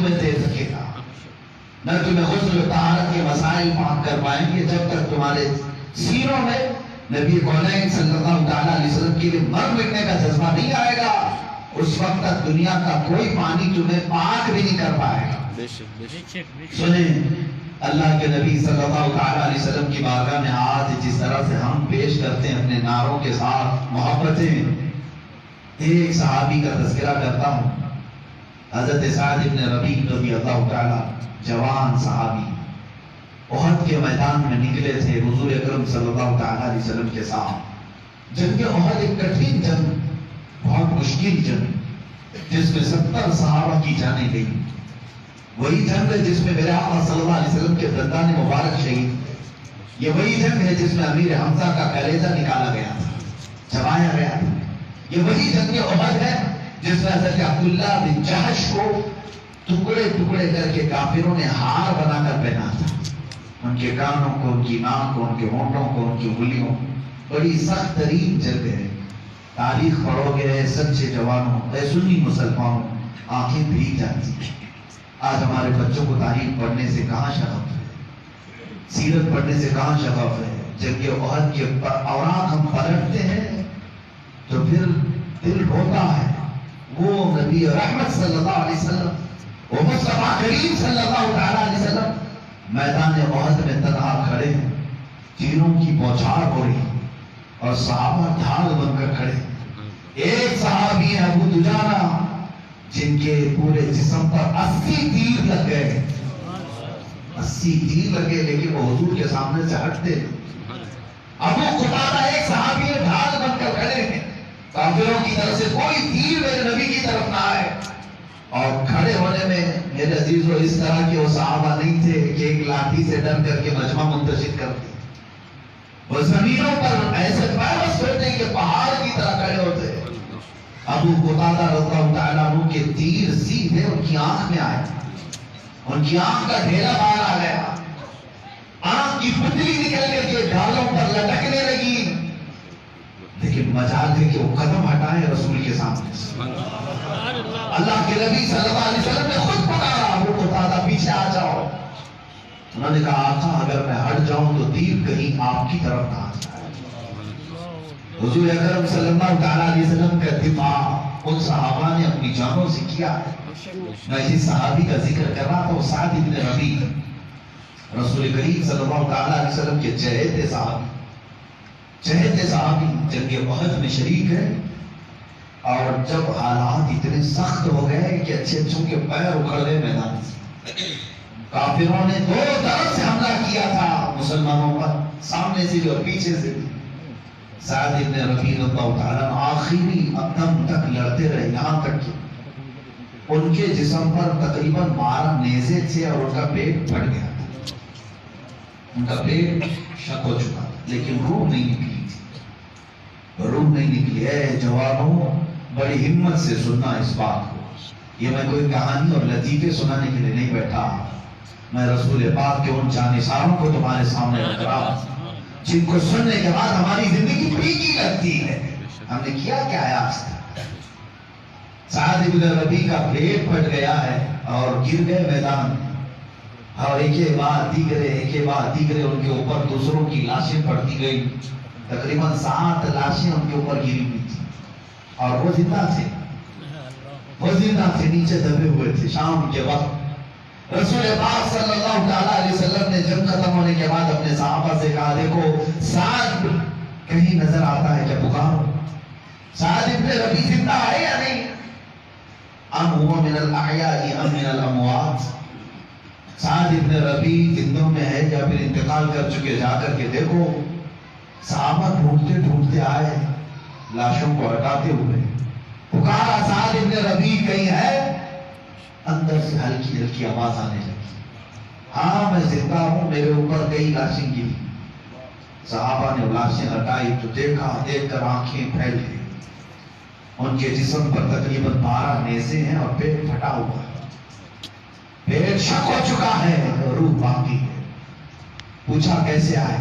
تمہیں دے سکے گا، نہ تمہیں غسل و طہارت کے مسائل پاک کر پائیں گے جب تک تمہارے سینوں میں نبی کونین صلی اللہ تعالیٰ علیہ وسلم کے لیے مر مٹنے کا جذبہ نہیں آئے گا۔ اس وقت تک دنیا کا کوئی پانی تمہیں پاک بھی نہیں کر پائے گا۔ سنیں اللہ کے نبی صلی اللہ تعالیٰ علیہ وسلم کی بارگاہ میں آج جس طرح سے ہم پیش کرتے ہیں اپنے نعروں کے ساتھ محبتیں، ایک صحابی کا تذکرہ کرتا ہوں، حضرت سعد بن ربیع رضی اللہ تعالیٰ، جوان صحابی، احد کے میدان میں نکلے تھے حضور اکرم صلی اللہ تعالیٰ علیہ وسلم کے ساتھ۔ جنگ احد ایک کٹھن جنگ، بہت مشکل جنگ، جس میں 70 صحابہ کی جانیں گئی۔ وہی جنگ ہے جس میں میرے آقا صلی اللہ علیہ وسلم کے دندان مبارک شہید، یہ وہی جنگ ہے جس میں امیر حمزہ کا کلیجہ نکالا گیا تھا، چبایا گیا تھا۔ یہ وہی جنگ احد ہے جس میں حضرت عبداللہ بن جحش کو ٹکڑے ٹکڑے کر کے کافروں نے ہار بنا کر پہنا تھا، ان کے کانوں کو، ان کی ناک کو، ان کے ہونٹوں کو، ان کی انگلیوں۔ بڑی سخت ترین جنگ ہے، تاریخ پڑھو گے سچے جوانوں، اے سنی مسلمانوں، آنکھیں بھیگ جاتی ہیں۔ آج ہمارے بچوں کو تاریخ پڑھنے سے کہاں شغف ہے، سیرت پڑھنے سے کہاں شغف ہے۔ جنگ احد کے اوراق ہم پلٹتے ہیں تو پھر دل روتا ہے۔ وہ نبی رحمت صلی اللہ علیہ وسلم، وہ مصطفیٰ کریم صلی اللہ تعالیٰ علیہ وسلم میدان احد میں تنہا کھڑے ہیں، تیروں کی بوچھار ہو رہی اور صحابہ ڈھال بن کر کھڑے۔ ایک صحابی ہے ابو دجانہ، جن کے پورے جسم پر 80 تیر لگ گئے، 80 تیر لگے، لیکن وہ حضور کے سامنے سے ہٹتے نہیں۔ ابو قتادہ ایک صحابی ہے، ڈھال بن کر کھڑے ہیں، کافروں کی طرف سے کوئی تیر میرے نبی کی طرف نہ آئے۔ اور کھڑے ہونے میں میرے عزیزو اس طرح کے وہ صحابہ نہیں تھے کہ ایک لاٹھی سے ڈر کر کے مجمع منتشر کرتے، وہ زمینوں پر ایسے پیوست ہوتے کہ پہاڑ کی طرح کھڑے ہوتے۔ ابو قتادہ رضی اللہ تعالیٰ عنہ کے تیر سیدھے ان کی آنکھ میں آئے، ان کی آنکھ کا ڈھیلا باہر آ گیا، آنکھ کی پتلی نکل کر کے ڈھالوں پر لٹکنے لگی، لیکن مجال ہے کہ وہ قدم ہٹائے رسول کے سامنے سے۔ اللہ کے نبی صلی اللہ علیہ وسلم نے خود پکارا، ابو قتادہ پیچھے آ جاؤ۔ انہوں نے کہا آقا اگر میں ہٹ جاؤں تو تیر کہیں آپ کی طرف نہ آ جائے۔ حضور اکرم صلی اللہ تعالیٰ علیہ وسلم کا دفاع ان صحابہ نے اپنی جانوں سے کیا ہے۔ میں جس صحابی کا ذکر کر رہا تھا وہ سعد بن ربیع، رسول کریم صلی اللہ تعالیٰ علیہ وسلم کے چہتے صحابی جنگ احد میں شریک ہے۔ اور جب حالات اتنے سخت ہو گئے کہ اچھے اچھوں کے پیر اکھڑ گئے میدان سے، کافروں نے دو طرف سے حملہ کیا تھا مسلمانوں پر، سامنے سے بھی اور پیچھے سے بھی۔ سعد بن ربیع رضی اللہ تعالیٰ آخری دم تک لڑتے رہے، یہاں تک کہ ان کے جسم پر تقریباً 12 نیزے تھے اور ان کا پیٹ پھٹ گیا تھا، ان کا پیٹ شک ہو چکا، لیکن روح نہیں نکلی تھی، روح نہیں نکلی۔ اے جوانوں بڑی ہمت سے سننا اس بات کو، یہ میں کوئی کہانی اور لطیفے سنانے کے لیے نہیں بیٹھا، میں رسول پاک کے ان جانثاروں کو تمہارے سامنے رکھ رہا ہوں جن کو سننے کے بعد ہماری زندگی پھیکی لگتی ہے۔ ہم نے کیا کیا ہے آج تک؟ سعد بن ربیع کا پیٹ پھٹ گیا ہے اور گر گئے میدان میں، اور ایک بعد دیگرے ان کے اوپر دوسروں کی لاشیں پڑتی گئی، تقریباً 7 لاشیں ان کے اوپر گری ہوئی تھی، اور وہ زندہ تھے، نیچے دبے ہوئے تھے۔ شام کے وقت رسول پاک صلی اللہ تعالیٰ علیہ وسلم نے جنگ ختم ہونے کے بعد اپنے صحابہ سے کہا دیکھو سعد کہیں نظر آتا ہے کیا، پکارو، سعد ابن ربیع زندہ ہے یا نہیں؟ ام هو من الاحیاء ام من الاموات، سعد ابن ربیع زندوں میں ہے یا پھر انتقال کر چکے، جا کر کے دیکھو۔ صحابہ ڈھونڈتے ڈھونڈتے آئے، لاشوں کو ہٹاتے ہوئے پکارا سعد ابن ربیع کہیں ہے؟ اندر سے ہلکی ہلکی آواز آنے لگی، ہاں میں زندہ ہوں، میرے اوپر کئی لاشیں گری۔ صحابہ نے لاشیں ہٹائی تو دیکھا، دیکھ کر آنکھیں پھیل گئی، ان کے جسم پر تقریباً 12 نیزے ہیں اور پیٹ پھٹا ہوا ہے، پیٹ شک ہو چکا ہے، روح باقی ہے۔ پوچھا کیسے آئے؟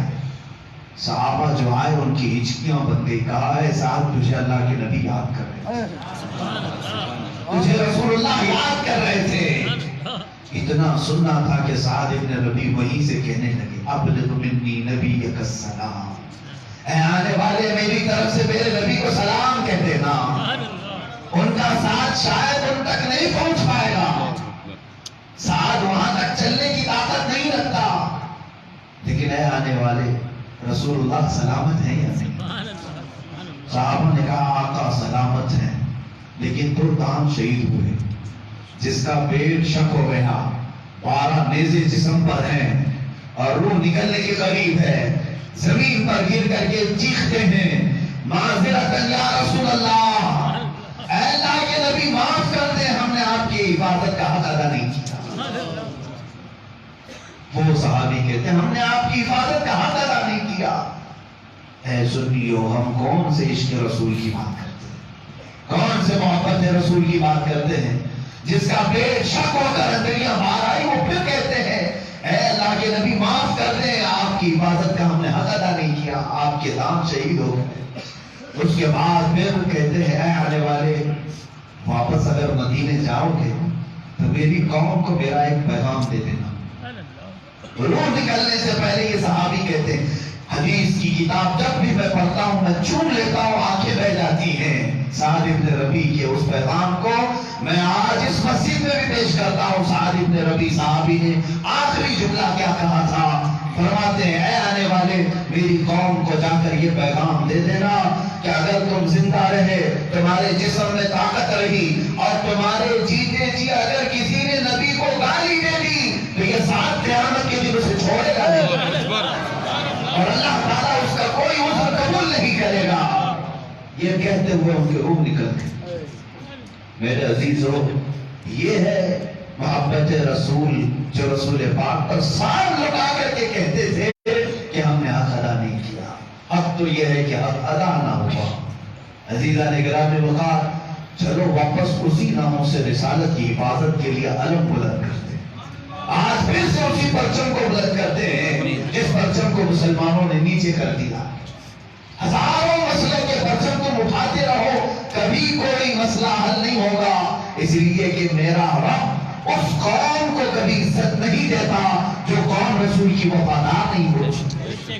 صحابہ جو آئے ان کی ہچکیاں بن گئی، کہا ہے سعد تجھے اللہ کے نبی یاد کر رہے تھے، تجھے رسول اللہ یاد کر رہے تھے، اتنا سننا تھا کہ سعد ابن ربیع وہیں سے کہنے لگے ابلغ منی نبیک السلام، اے آنے والے میری طرف سے میرے نبی کو سلام کہہ دینا، ان کا ساتھ شاید ان تک نہیں پہنچ پائے گا، سعد وہاں تک چلنے کی طاقت نہیں رکھتا، لیکن اے آنے والے رسول اللہ سلامت ہے یا نہیں؟ صحابہ نے کہا آقا سلامت ہے، لیکن ترتان شہید ہوئے، جس کا پیٹ شک ہو گیا، 12 نیزے جسم پر ہیں اور روح نکلنے کے قریب ہے، زمین پر گر کر کے چیختے ہیں معذرتاً یا رسول اللہ، اے اللہ کے نبی معاف کر دیں، ہم نے آپ کی عبادت کا حق ادا نہیں کیا۔ وہ صحابی کہتے ہیں ہم نے آپ کی حفاظت کا حق ادا نہیں کیا۔ اے سنیو، ہم کون سے عشق رسول کی بات کرتے ہیں، کون سے محبت رسول کی بات کرتے ہیں، جس کا پیٹ شک ہو کر اندریاں باہر آئی، وہ پھر کہتے ہیں اے اللہ کے نبی معاف کر دیں، آپ کی حفاظت کا ہم نے حق ادا نہیں کیا، آپ کے دام شہید ہو گئے۔ اس کے بعد پھر کہتے ہیں اے آنے والے، واپس اگر مدینے جاؤ گے تو میری قوم کو میرا ایک پیغام دے دینا۔ روح نکلنے سے پہلے یہ صحابی کہتے ہیں حدیث کی کتاب جب بھی میں پڑھتا ہوں میں چوم لیتا ہوں، آنکھیں بہ جاتی ہیں سعد ابن ربیع کے اس پیغام کو میں آج اس مسجد میں بھی پیش کرتا ہوں۔ سعد ابن ربیع صحابی نے آخری جملہ کیا کہا تھا؟ فرماتے ہیں اے آنے والے میری قوم کو جا کر یہ پیغام دے دینا کہ اگر تم زندہ رہے، تمہارے جسم میں طاقت رہی اور تمہارے جیتے جی اگر کسی نے نبی کو گالی دے دی تو یہ ساتھ قیامت کے دن اسے چھوڑے گا نہیں، اور اللہ تعالیٰ اس کا کوئی عذر قبول نہیں کرے گا۔ یہ کہتے ہوئے ان کے روح نکل گئے۔ میرے عزیزو، یہ ہے محبت رسول جو رسول پاک پر سار لٹا کر کے کہتے تھے کہ ہم نے حق ادا نہیں کیا، اب تو یہ ہے کہ حق ادا نہ ہوا۔ عزیزان گرامی وقار، چلو واپس اسی ناموں سے رسالت کی حفاظت کے لیے علم بلند کرتے ہیں۔ آج پھر سے اسی پرچم کو بلند کرتے ہیں جس پرچم کو مسلمانوں نے نیچے کر دیا۔ ہزاروں مسئلوں کے پرچم تم اٹھاتے رہو، کبھی کوئی مسئلہ حل نہیں ہوگا، اس لیے کہ میرا رب اس قوم کو کبھی عزت نہیں دیتا جو قوم رسول کی وفادار نہیں ہوتی۔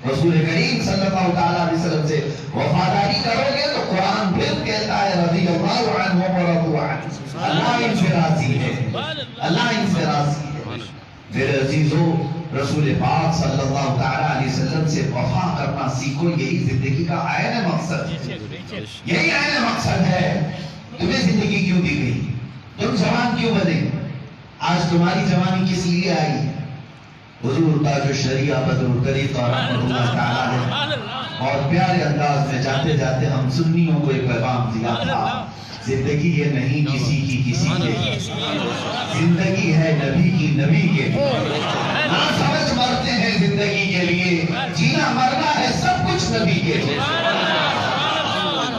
رسول کریم صلی اللہ علیہ وسلم سے وفاداری کرو گے تو قرآن پھر کہتا ہے رضی اللہ عنہ ورضوا عنہ، اللہ ان سے راضی ہے، اللہ ان سے راضی ہے۔ میرے عزیزو، رسول پاک صلی اللہ علیہ وسلم سے وفا کرنا سیکھو، یہی زندگی کا عین مقصد ہے، یہی عین مقصد ہے۔ تمہیں زندگی کیوں دی گئی؟ تم جوان کیوں بنے؟ آج تمہاری جوانی کس لیے آئی؟ حضور تاج الشریعہ بدر الطریقہ رحمۃ اللہ تعالیٰ نے اور پیارے انداز میں جاتے جاتے ہم سنیوں کو ایک پیغام دیا تھا، زندگی یہ نہیں کسی کی کسی کے، زندگی ہے نبی کی نبی کے لیے، نہ سمجھ مرتے ہیں زندگی کے لیے، جینا مرنا ہے سب کچھ نبی کے لیے۔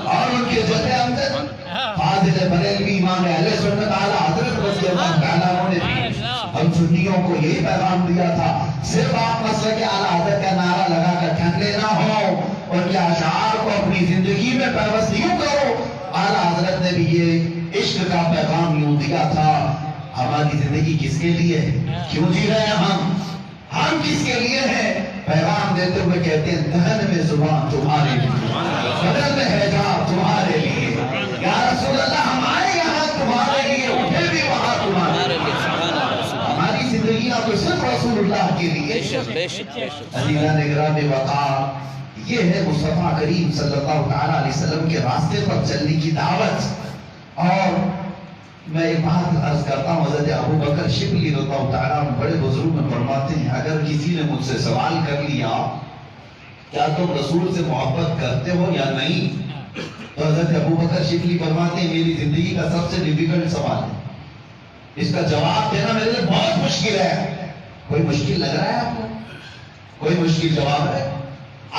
اور ان کے جد امجد فاضل بریلوی امام اہل سنت اعلیٰ حضرت رضی اللہ تعالیٰ عنہ نے ہم سنیوں کو یہی پیغام دیا تھا، صرف آپ مسلک اعلیٰ حضرت کا نعرہ لگا کر ٹھنڈے نہ ہو، ان کے اشعار کو اپنی زندگی میں پیوست یوں کرو۔ اعلیٰ حضرت نے بھی یہ عشق کا پیغام یوں دیا تھا۔ ہماری زندگی کس کے لیے ہے؟ کیوں جی رہے ہیں ہم کس کے لیے ہیں؟ پیغام دیتے ہوئے کہتے ہیں دہن میں زبان تمہارے لیے، بدن میں حجاب تمہارے لیے، یا رسول اللہ ہم آئے یہاں تمہارے لیے، اٹھے بھی وہاں تمہارے لیے۔ ہماری زندگیاں تو صرف رسول اللہ کے لیے۔ عزیزان گرامی وقار، یہ ہے مصطفیٰ کریم صلی اللہ علیہ وسلم کے راستے پر چلنے کی دعوت۔ اور میں ایک بات عرض کرتا ہوں، حضرت ابو بکر شبلی رضی اللہ تعالیٰ عنہ بڑے بزرگ میں فرماتے ہیں اگر کسی نے مجھ سے سوال کر لیا کیا تم رسول سے محبت کرتے ہو یا نہیں، تو حضرت ابو بکر شبلی فرماتے ہیں میری زندگی کا سب سے ڈیفیکلٹ سوال ہے، اس کا جواب دینا میرے لیے بہت مشکل ہے۔ کوئی مشکل لگ رہا ہے آپ کو؟ کوئی مشکل جواب ہے؟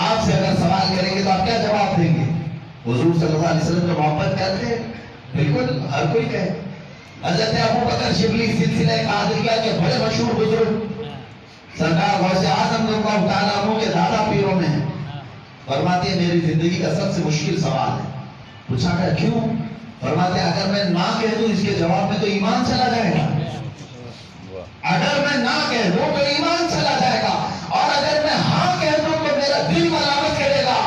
آپ سے اگر سوال کریں گے تو آپ کیا جواب دیں گے؟ حضور صلی اللہ علیہ وسلم سے محبت کرتے ہیں؟ بالکل ہر کوئی کہے۔ حضرت ابو بکر شبلی سلسلہ قادریہ کے بڑے مشہور بزرگ، سرکار غوث اعظم رضی اللہ تعالیٰ عنہ کے دادا پیروں میں ہیں، فرماتے ہیں میری زندگی کا سب سے مشکل سوال ہے۔ پوچھا کہ کیوں؟ فرماتے ہیں اگر میں نہ کہہ دوں اس کے جواب میں تو ایمان چلا جائے گا، اگر میں نہ کہہ دوں تو ایمان چلا جائے گا، اور اگر میں ہاں کہہ دوں تو میرا دل ملامت کرے گا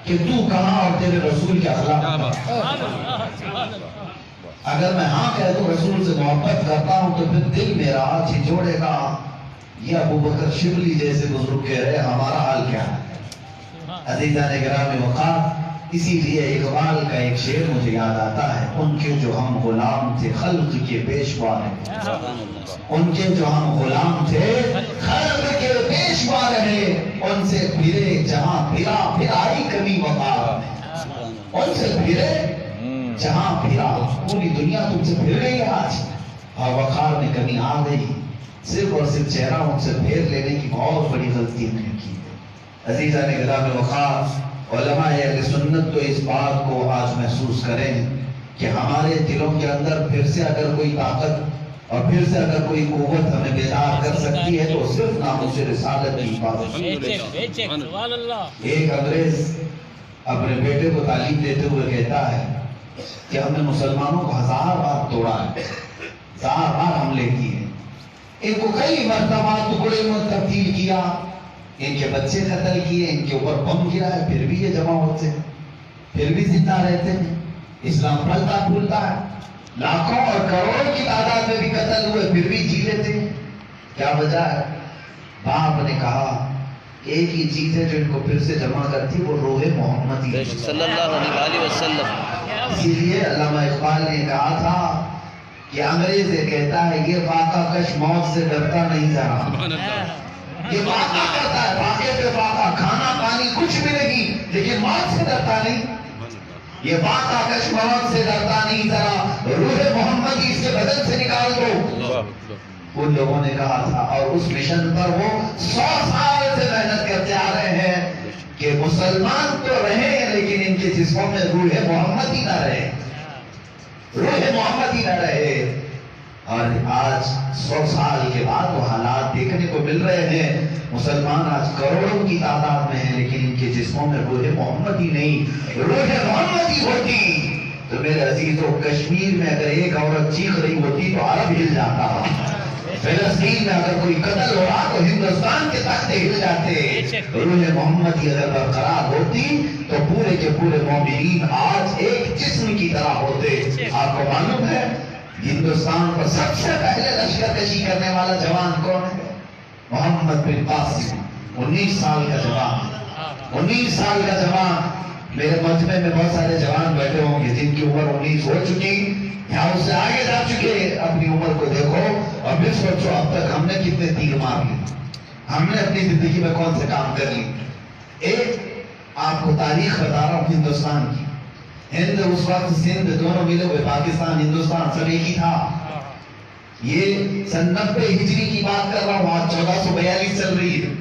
کہ تو کہاں اور تیرے رسول کے اخلاق۔ اگر میں ہاں کہہ دوں رسول سے محبت کرتا ہوں تو پھر دل میرا جھنجھوڑے گا، یہ ابو بکر شبلی جیسے بزرگ کہہ رہے ہمارا حال کیا ہے؟ عزیزان گرامی وقار، اسی لیے اقبال کا ایک شعر مجھے یاد آتا ہے، ان کے جو ہم غلام تھے خلق کے پیشوا رہے، ان کے جو ہم غلام تھے خلق کے پیشوا رہے، ان سے پھرے جہاں پھرا پھر آئی کمی وقار، ان سے پھرے جہاں پھرا، پوری دنیا تم سے پھر گئی آج، اور وقار میں کمی آ گئی، صرف اور صرف چہرہ ان سے پھیر لینے کی بہت بڑی غلطی ہم نے کی ہے۔ عزیزان گرامی وقار، علماء اہل سنت تو اس بات کو آج محسوس کریں کہ ہمارے دلوں کے اندر پھر سے اگر کوئی طاقت اور پھر سے اگر کوئی قوت ہمیں بیدار کر سکتی ہے تو صرف ناموس رسالت کی حفاظت۔ ایک انگریز اپنے بیٹے کو تعلیم دیتے ہوئے کہتا ہے کہ ہم نے مسلمانوں کو 1000 بار توڑا ہے، 1000 بار حملے کیے، ان کو کئی مرتبہ ٹکڑے میں تبدیل کیا، ان کے بچے قتل کیے، ان کے اوپر بم گرا ہے، پھر بھی یہ جمع ہوتے ہیں، پھر بھی زندہ رہتے ہیں، اسلام پھلتا پھولتا ہے، لاکھوں اور کروڑوں کی تعداد میں بھی قتل ہوئے پھر بھی جی لیتے ہیں۔ کیا وجہ ہے؟ باپ نے کہا کہ ایک ہی چیز ہے جو ان کو پھر سے جمع کرتی، وہ روح محمدی صلی اللہ علیہ وسلم۔ اسی لیے علامہ اقبال نے کہا تھا کہ انگریز یہ کہتا ہے یہ فاقہ کش موت سے ڈرتا نہیں ذرا، یہ فاقہ کرتا ہے، فاقے پہ فاقہ، کھانا پانی کچھ بھی نہیں لیکن موت سے ڈرتا نہیں، یہ فاقہ کش موت سے ڈرتا نہیں ذرا، روح محمدی اس کے بدن سے نکال دو۔ ان لوگوں نے کہا تھا، اور اس مشن پر وہ 100 سال سے محنت کرتے آ رہے ہیں کہ مسلمان تو رہے لیکن ان کے جسموں میں روح محمدی نہ رہے، روح محمدی نہ رہے۔ اور آج 100 سال کے بعد وہ حالات دیکھنے کو مل رہے ہیں، مسلمان آج کروڑوں کی تعداد میں ہیں لیکن ان کے جسموں میں روح محمدی نہیں۔ روح محمدی ہوتی تو میرے عزیزوں کشمیر میں اگر ایک عورت چیخ رہی ہوتی تو عرب ہل جاتا، فلسطین میں اگر کوئی قتل ہو رہا تو ہندوستان کے تختے ہل جاتے۔ روح محمدی اگر برقرار ہوتی تو پورے کے پورے مومنین آج ایک جسم کی طرح ہوتے۔ آپ کو معلوم ہے ہندوستان پر سب سے پہلے لشکر کشی کرنے والا جوان کون ہے؟ محمد بن قاسم، 19 سال کا جوان، 19 سال کا جوان۔ میرے مجمع میں بہت سارے جوان بیٹھے ہوں گے جن کی عمر 19 ہو چکی یا اس سے آگے جا چکے، اپنی عمر کو دیکھو اور پھر سوچو اب تک ہم نے کتنے تیر مار لیے، ہم نے اپنی زندگی میں کون سے کام کر لی۔ ایک آپ کو تاریخ بتا رہا ہوں ہندوستان کی، ہند اس وقت سندھ دونوں ملے ہوئے، پاکستان ہندوستان سب ایک ہی تھا۔ یہ سن 90 ہجری کی بات کر رہا ہوں، آج 1442 چل رہی ہے،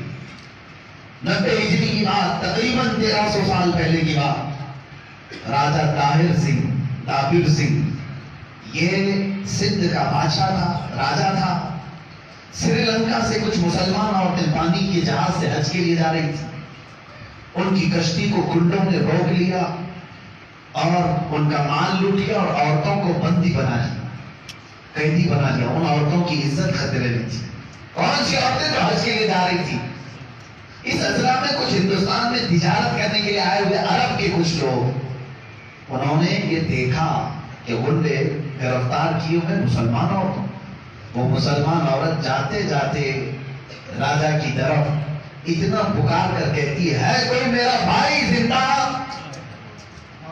90 ہجری کی بات، تقریباً 1300 سال پہلے کی بات۔ راجہ طاہر سنگھ، دابر سنگھ، یہ سندھ کا بادشاہ تھا، راجہ تھا۔ سری لنکا سے کچھ مسلمان عورتیں پانی کے جہاز سے حج کے لیے جا رہی تھی، ان کی کشتی کو گنڈوں نے روک لیا اور ان کا مال لوٹ لیا اور عورتوں کو بندی بنا لیا، قیدی بنا لیا۔ ان عورتوں کی عزت خطرے میں تھی۔ کون سی عورتیں جو حج کے لیے جا رہی تھی؟ اس اضلاع میں کچھ ہندوستان میں تجارت کرنے کے لیے آئے ہوئے عرب کے کچھ لوگ، انہوں نے یہ دیکھا کہ گنڈے گرفتار کیے ہوئے مسلمان عورتوں، وہ مسلمان عورت جاتے جاتے راجہ کی طرف اتنا پکار کر کہتی ہے کوئی میرا بھائی زندہ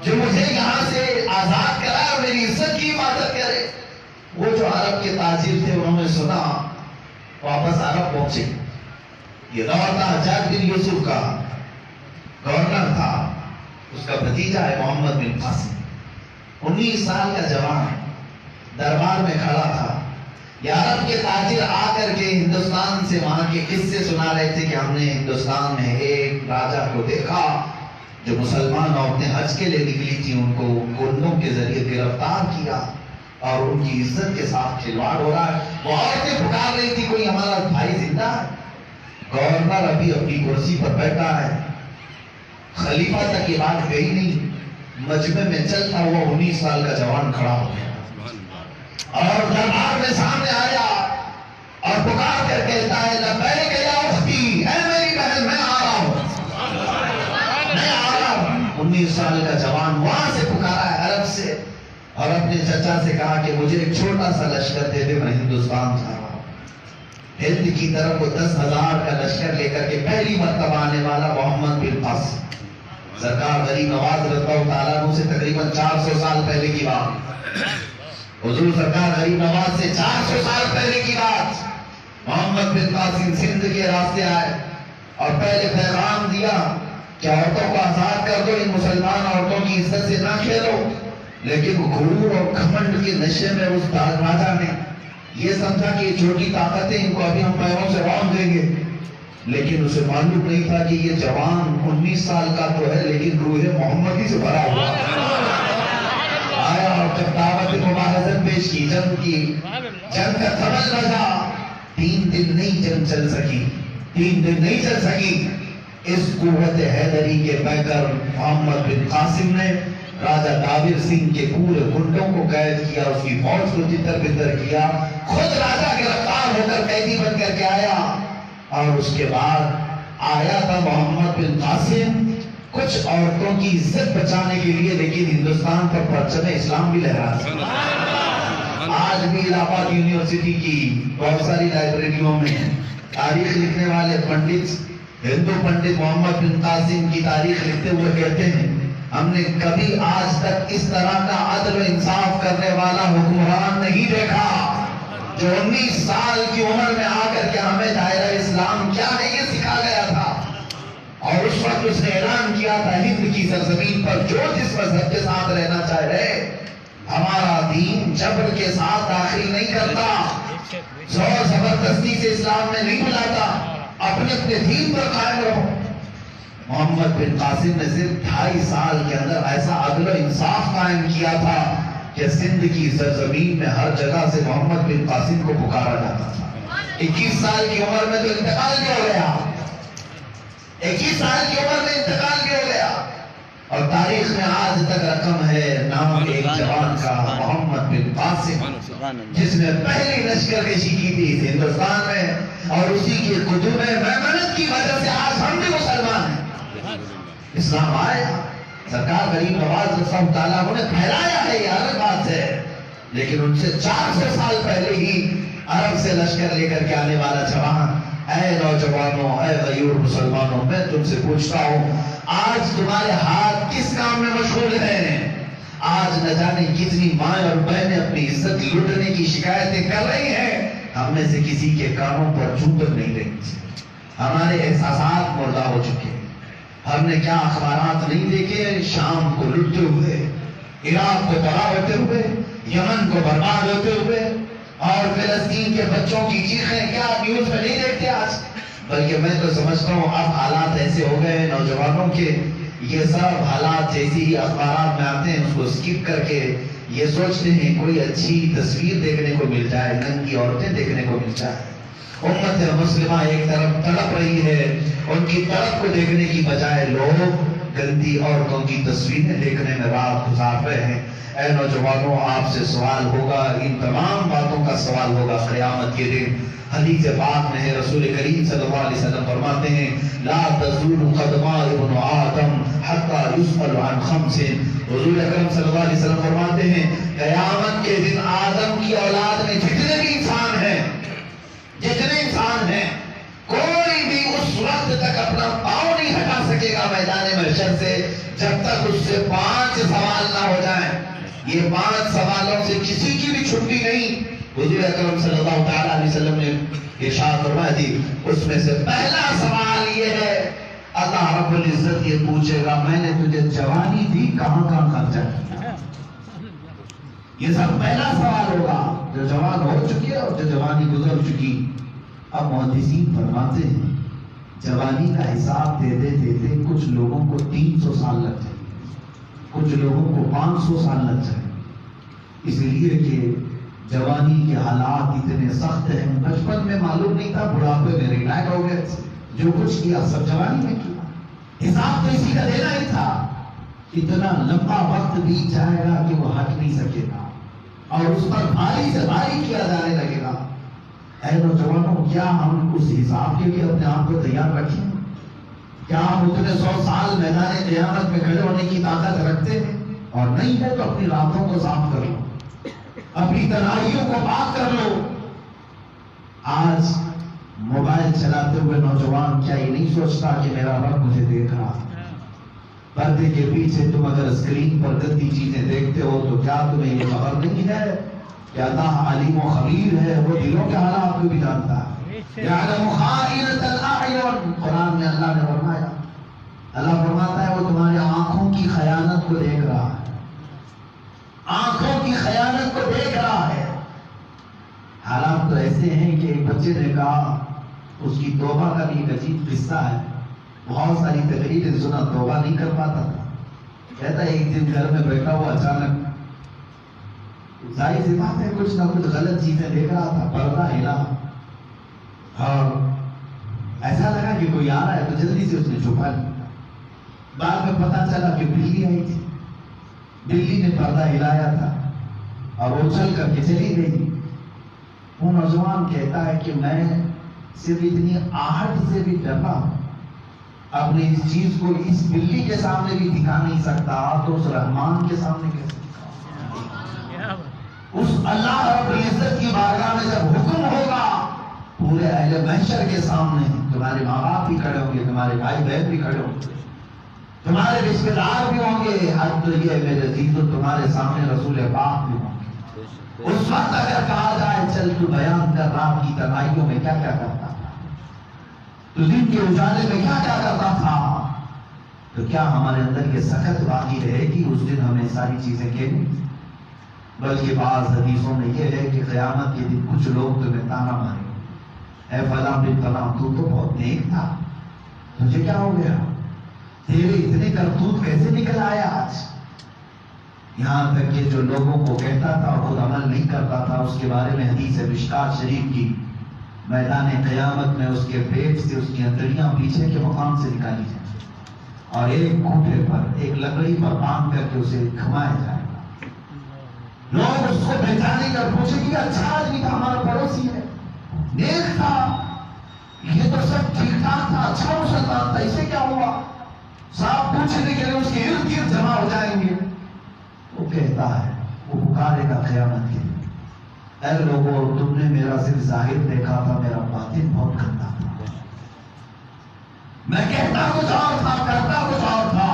جو مجھے یہاں سے آزاد کرائے اور میری عزت کی حفاظت کرے۔ وہ جو عرب کے تاجر تھے انہوں نے سنا، واپس عرب پہنچے۔ یہ دور تھا حجاج بن یوسف کا، گورنر تھا، اس کا بھتیجا ہے محمد بن قاسم، 19 سال کا جوان دربار میں کھڑا تھا۔ یہ عرب کے تاجر آ کر کے ہندوستان سے وہاں کے قصے سنا رہے تھے کہ ہم نے ہندوستان میں ایک راجہ کو دیکھا جو مسلمان عورتیں حج کے لیے نکلی تھی، ان کو گنڈوں کے ذریعے گرفتار کیا اور ان کی عزت کے ساتھ کھلواڑ ہو رہا ہے۔ وہ عورتیں پکار رہی تھی کوئی ہمارا بھائی زندہ ہے۔ گورنر ابھی اپنی کرسی پر بیٹھا ہے، خلیفہ تک یہ بات گئی نہیں، مجمع میں چلتا ہوا 19 سال کا جوان کھڑا ہو گیا اور دربار میں سامنے آیا پکار کر کہتا ہے لبیک یا اختی، اے میری بہن میں آ رہا ہوں، میں آ رہا ہوں۔ 19 سال کا جوان وہاں سے پکارا ہے عرب سے، اور اپنے چچا سے کہا کہ مجھے ایک چھوٹا سا لشکر دے دے، میں ہندوستان جا رہا ہوں۔ ہند کی طرف وہ 10,000 کا لشکر لے کر کے پہلی مرتبہ آنے والا محمد بن قاسم، سرکار غریب نواز رضی اللہ تعالیٰ عنہ سے تقریباً 400 سال پہلے کی بات، حضور سرکار غریب نواز سے 400 سال پہلے کی بات۔ محمد بن قاسم سندھ کے راستے آئے اور پہلے پیغام دیا کہ عورتوں کو آزاد کر دو، ان مسلمان عورتوں کی عزت سے نہ کھیلو، لیکن غرور اور گھمنڈ کے نشے میں اس راجا نے یہ سمجھا کہ یہ چھوٹی طاقتیں ان کو ابھی ہم پیروں سے رون دیں گے، لیکن اسے معلوم نہیں تھا کہ یہ جوان 19 سال کا تو ہے لیکن روح محمدی سے بھرا ہوا آیا، اور جب دعوت مبارزت پیش کی، جنگ کا تھمل بجا، 3 دن نہیں جنگ چل سکی، 3 دن نہیں چل سکی۔ اس قوت حیدری کے پیکر محمد بن قاسم نے راجہ داور سنگھ کے پورے گنڈوں کو قید کیا، اس کی فوج کو تتر بتر کیا، خود راجہ گرفتار ہو کر قیدی بن کر کے آیا، اور اس کے بعد آیا تھا محمد بن قاسم کچھ عورتوں کی عزت بچانے کے لیے، لیکن ہندوستان پر پرچم اسلام بھی لہرا تھا۔ آج بھی الہ آباد یونیورسٹی کی بہت ساری لائبریریوں میں تاریخ لکھنے والے پنڈت، ہندو پنڈت محمد بن قاسم کی تاریخ لکھتے ہوئے کہتے ہیں ہم نے کبھی آج تک اس طرح کا عدل و انصاف کرنے والا حکمران نہیں دیکھا جو 19 سال کی عمر میں آ کر کے ہمیں دائرہ اسلام کیا ہے یہ سکھا گیا تھا، اور اس وقت اس نے اعلان کیا تھا ہند کی سرزمین پر جو جس مذہب کے ساتھ رہنا چاہے، ہمارا دین جبر کے ساتھ داخل نہیں کرتا، زور زبردستی سے اسلام میں نہیں بلاتا، اپنے اپنے دین پر قائم رہو۔ محمد بن قاسم نے صرف 2.5 سال کے اندر ایسا عدل و انصاف قائم کیا تھا کہ سندھ کی سرزمین میں ہر جگہ سے محمد بن قاسم کو پکارا جاتا تھا۔ 21 سال کی عمر میں تو انتقال بھی ہو گیا، 21 سال کی عمر میں انتقال بھی ہو گیا، اور تاریخ میں آج تک رقم ہے نام ایک جوان کا، محمد بن قاسم، جس نے پہلی لشکر کشی کی تھی ہندوستان میں، اور اسی کے قدوم میمنت کی وجہ سے آج ہم بھی مسلمان ہیں۔ اسلام آیا، سرکار غریب نواز رضی اللہ تعالیٰ عنہ نے پھیلایا ہے، یہ الگ بات ہے، لیکن ان سے 400 سال پہلے ہی عرب سے لشکر لے کر کے آنے والا جوان، اے نوجوانوں، اے غیور مسلمانوں، میں تم سے پوچھتا ہوں آج تمہارے ہاتھ کس کام میں مشغول ہیں؟ آج نہ جانے کتنی مائیں اور بہنیں اپنی عزت لوٹنے کی شکایتیں کر رہی ہیں، ہم میں سے کسی کے کانوں پر چوبن نہیں رہی، ہمارے احساسات مردہ ہو چکے ہیں۔ ہم نے کیا اخبارات نہیں دیکھے، شام کو لٹتے ہوئے، عراق کو تباہ ہوتے ہوئے، یمن کو برباد ہوتے ہوئے، اور فلسطین کے بچوں کی چیخیں کیا نیوز میں نہیں دیکھتے آج؟ بلکہ میں تو سمجھتا ہوں اب حالات ایسے ہو گئے ہیں نوجوانوں کے، یہ سب حالات جیسی ہی اخبارات میں آتے ہیں اس کو سکپ کر کے یہ سوچتے ہیں کوئی اچھی تصویر دیکھنے کو مل جائے، ننگی عورتیں دیکھنے کو مل جائے۔ امت مسلمہ ایک طرف تڑپ رہی ہے، ان کی تڑپ کو دیکھنے کی بجائے لوگ گندی عورتوں کی تصویریں دیکھنے میں رات گزار رہے ہیں۔ اے نوجوانوں، آپ سے سوال ہوگا، ان تمام باتوں کا سوال ہوگا قیامت کے دن۔ حدیث پاک میں ہے، رسول کریم صلی اللہ علیہ وسلم فرماتے ہیں لا تزول قدم ابن آدم حتی یسأل عن خمس۔ حضور اکرم صلی اللہ علیہ وسلم فرماتے ہیں قیامت کے دن آدم کی اولاد میں جتنے بھی انسان ہیں، کوئی بھی اس وقت تک اپنا پاؤں نہیں ہٹا سکے گا میدان محشر سے جب تک اس سے 5 سوال نہ ہو جائیں۔ یہ 5 سوالوں سے کسی کی بھی چھٹی نہیں۔ حضور اکرم صلی اللہ تعالیٰ علیہ وسلم نے ارشاد فرمایا تھی، اس میں سے پہلا سوال یہ ہے، اللہ رب العزت یہ پوچھے گا میں نے تجھے جوانی دی کہاں کہاں خرچہ کیا؟ یہ سب پہلا سوال ہوگا، جو جوان ہو چکی ہے اور جو جوانی گزر چکی۔ اب محدثین فرماتے ہیں جوانی کا حساب دیتے دیتے کچھ لوگوں کو 300 سال لگ جائے، کچھ لوگوں کو 500 سال لگ جائے، اس لیے کہ جوانی کے حالات اتنے سخت ہیں۔ بچپن میں معلوم نہیں تھا، بڑھاپے میں ریٹائر ہو گئے، جو کچھ کیا سب جوانی میں کیا، حساب تو اسی کا دینا ہی تھا۔ اتنا لمبا وقت بیت جائے گا کہ وہ ہٹ نہیں سکے گا اور اس پر بھاری سے بھاری کیا جانے لگے گا۔ اے نوجوانوں، کیا ہم اس حساب کے لیے اپنے آپ کو تیار رکھیں؟ کیا ہم اتنے 100 سال میدان قیامت میں کھڑے ہونے کی طاقت رکھتے ہیں؟ اور نہیں ہے تو اپنی راتوں کو صاف کر لو، اپنی تنہائیوں کو پاک کر لو۔ آج موبائل چلاتے ہوئے نوجوان کیا یہ نہیں سوچتا کہ میرا رب مجھے دیکھ رہا ہے؟ پردے کے پیچھے تم اگر اسکرین پر گندی چیزیں دیکھتے ہو تو کیا تمہیں یہ خبر نہیں ہے کہ اللہ علیم و خبیر ہے، وہ دلوں کے حالات کو بھی جانتا ہے۔ یعلم خائنۃ الاعین، قرآن میں اللہ نے فرمایا، اللہ فرماتا ہے وہ تمہاری آنکھوں کی خیانت کو دیکھ رہا ہے، آنکھوں کی خیانت کو دیکھ رہا ہے۔ حالات تو ایسے ہیں کہ ایک بچے نے کہا، اس کی توبہ کا بھی ایک عجیب قصہ ہے، بہت ساری تقریریں سنا، توبہ نہیں کر پاتا تھا۔ کہتا ہے ایک دن گھر میں بیٹھا ہوا اچانک ظاہر سی بات ہے کچھ نہ کچھ غلط چیزیں دیکھ رہا تھا، پردہ ہلا اور ایسا لگا کہ کوئی آ رہا ہے تو جلدی سے اس نے چھپا لیا۔ بعد میں پتا چلا کہ بلی آئی تھی، بلی نے پردہ ہلایا تھا اور وہ چل کر کے چلی گئی۔ وہ نوجوان کہتا ہے کہ میں صرف اتنی آہٹ سے بھی ڈرا ہوں، اپنی اس چیز کو اس بلی کے سامنے بھی دکھا نہیں سکتا تو اس رحمان کے سامنے کیسے دکھاؤں؟ اس اللہ رب العزت کی بارگاہ میں جب حکم ہوگا، پورے اہل محشر کے سامنے تمہارے ماں باپ بھی کھڑے ہوں گے، تمہارے بھائی بہن بھی کھڑے ہوں گے، تمہارے رشتے دار بھی ہوں گے، حد تو یہ میرے عزیزو تمہارے سامنے رسول پاک بھی ہوں گے۔ اس وقت اگر کہا جائے چل تو بیان کر رات کی تنہائیوں میں کیا کیا کرتا تھا، تو دن کے اجالے میں کیا کیا کرتا تھا، تو کیا ہمارے اندر یہ سخت باقی رہے گی اس دن ہمیں ساری چیزیں کہنی؟ بلکہ بعض حدیثوں میں یہ ہے کہ قیامت کے دن کچھ لوگ تمہیں تانا ماریں گے، اے فلاں بن فلاں تو بہت نیک تھا، تجھے کیا ہو گیا، تیرے اتنے کرتوت کیسے نکل آیا آج؟ یہاں تک کہ جو لوگوں کو کہتا تھا اور خود عمل نہیں کرتا تھا، اس کے بارے میں حدیث مشکات شریف کی، میدان قیامت میں اس کے پیٹ سے اس کی انتڑیاں پیچھے کے مقام سے نکالی جائیں اور ایک کھوٹے پر ایک لکڑی پر باندھ کر کے اسے گھمایا جائے گا۔ لوگ اس کو پہچانے کر پوچھیں گے اچھا آدمی تھا، ہمارا پڑوسی ہے، نیک تھا، یہ تو سب ٹھیک ٹھاک تھا، اچھا مسلمان تھا، اسے کیا ہوا؟ صاحب پوچھنے کے لیے اس کے ارد گرد جمع ہو جائیں گے۔ وہ کہتا ہے، وہ پکارے گا قیامت کے دن، اے لوگوں تم نے میرا صرف ظاہر دیکھا تھا، میرا باطن بہت گندا تھا، میں کہتا کچھ اور تھا، کرتا کچھ اور تھا،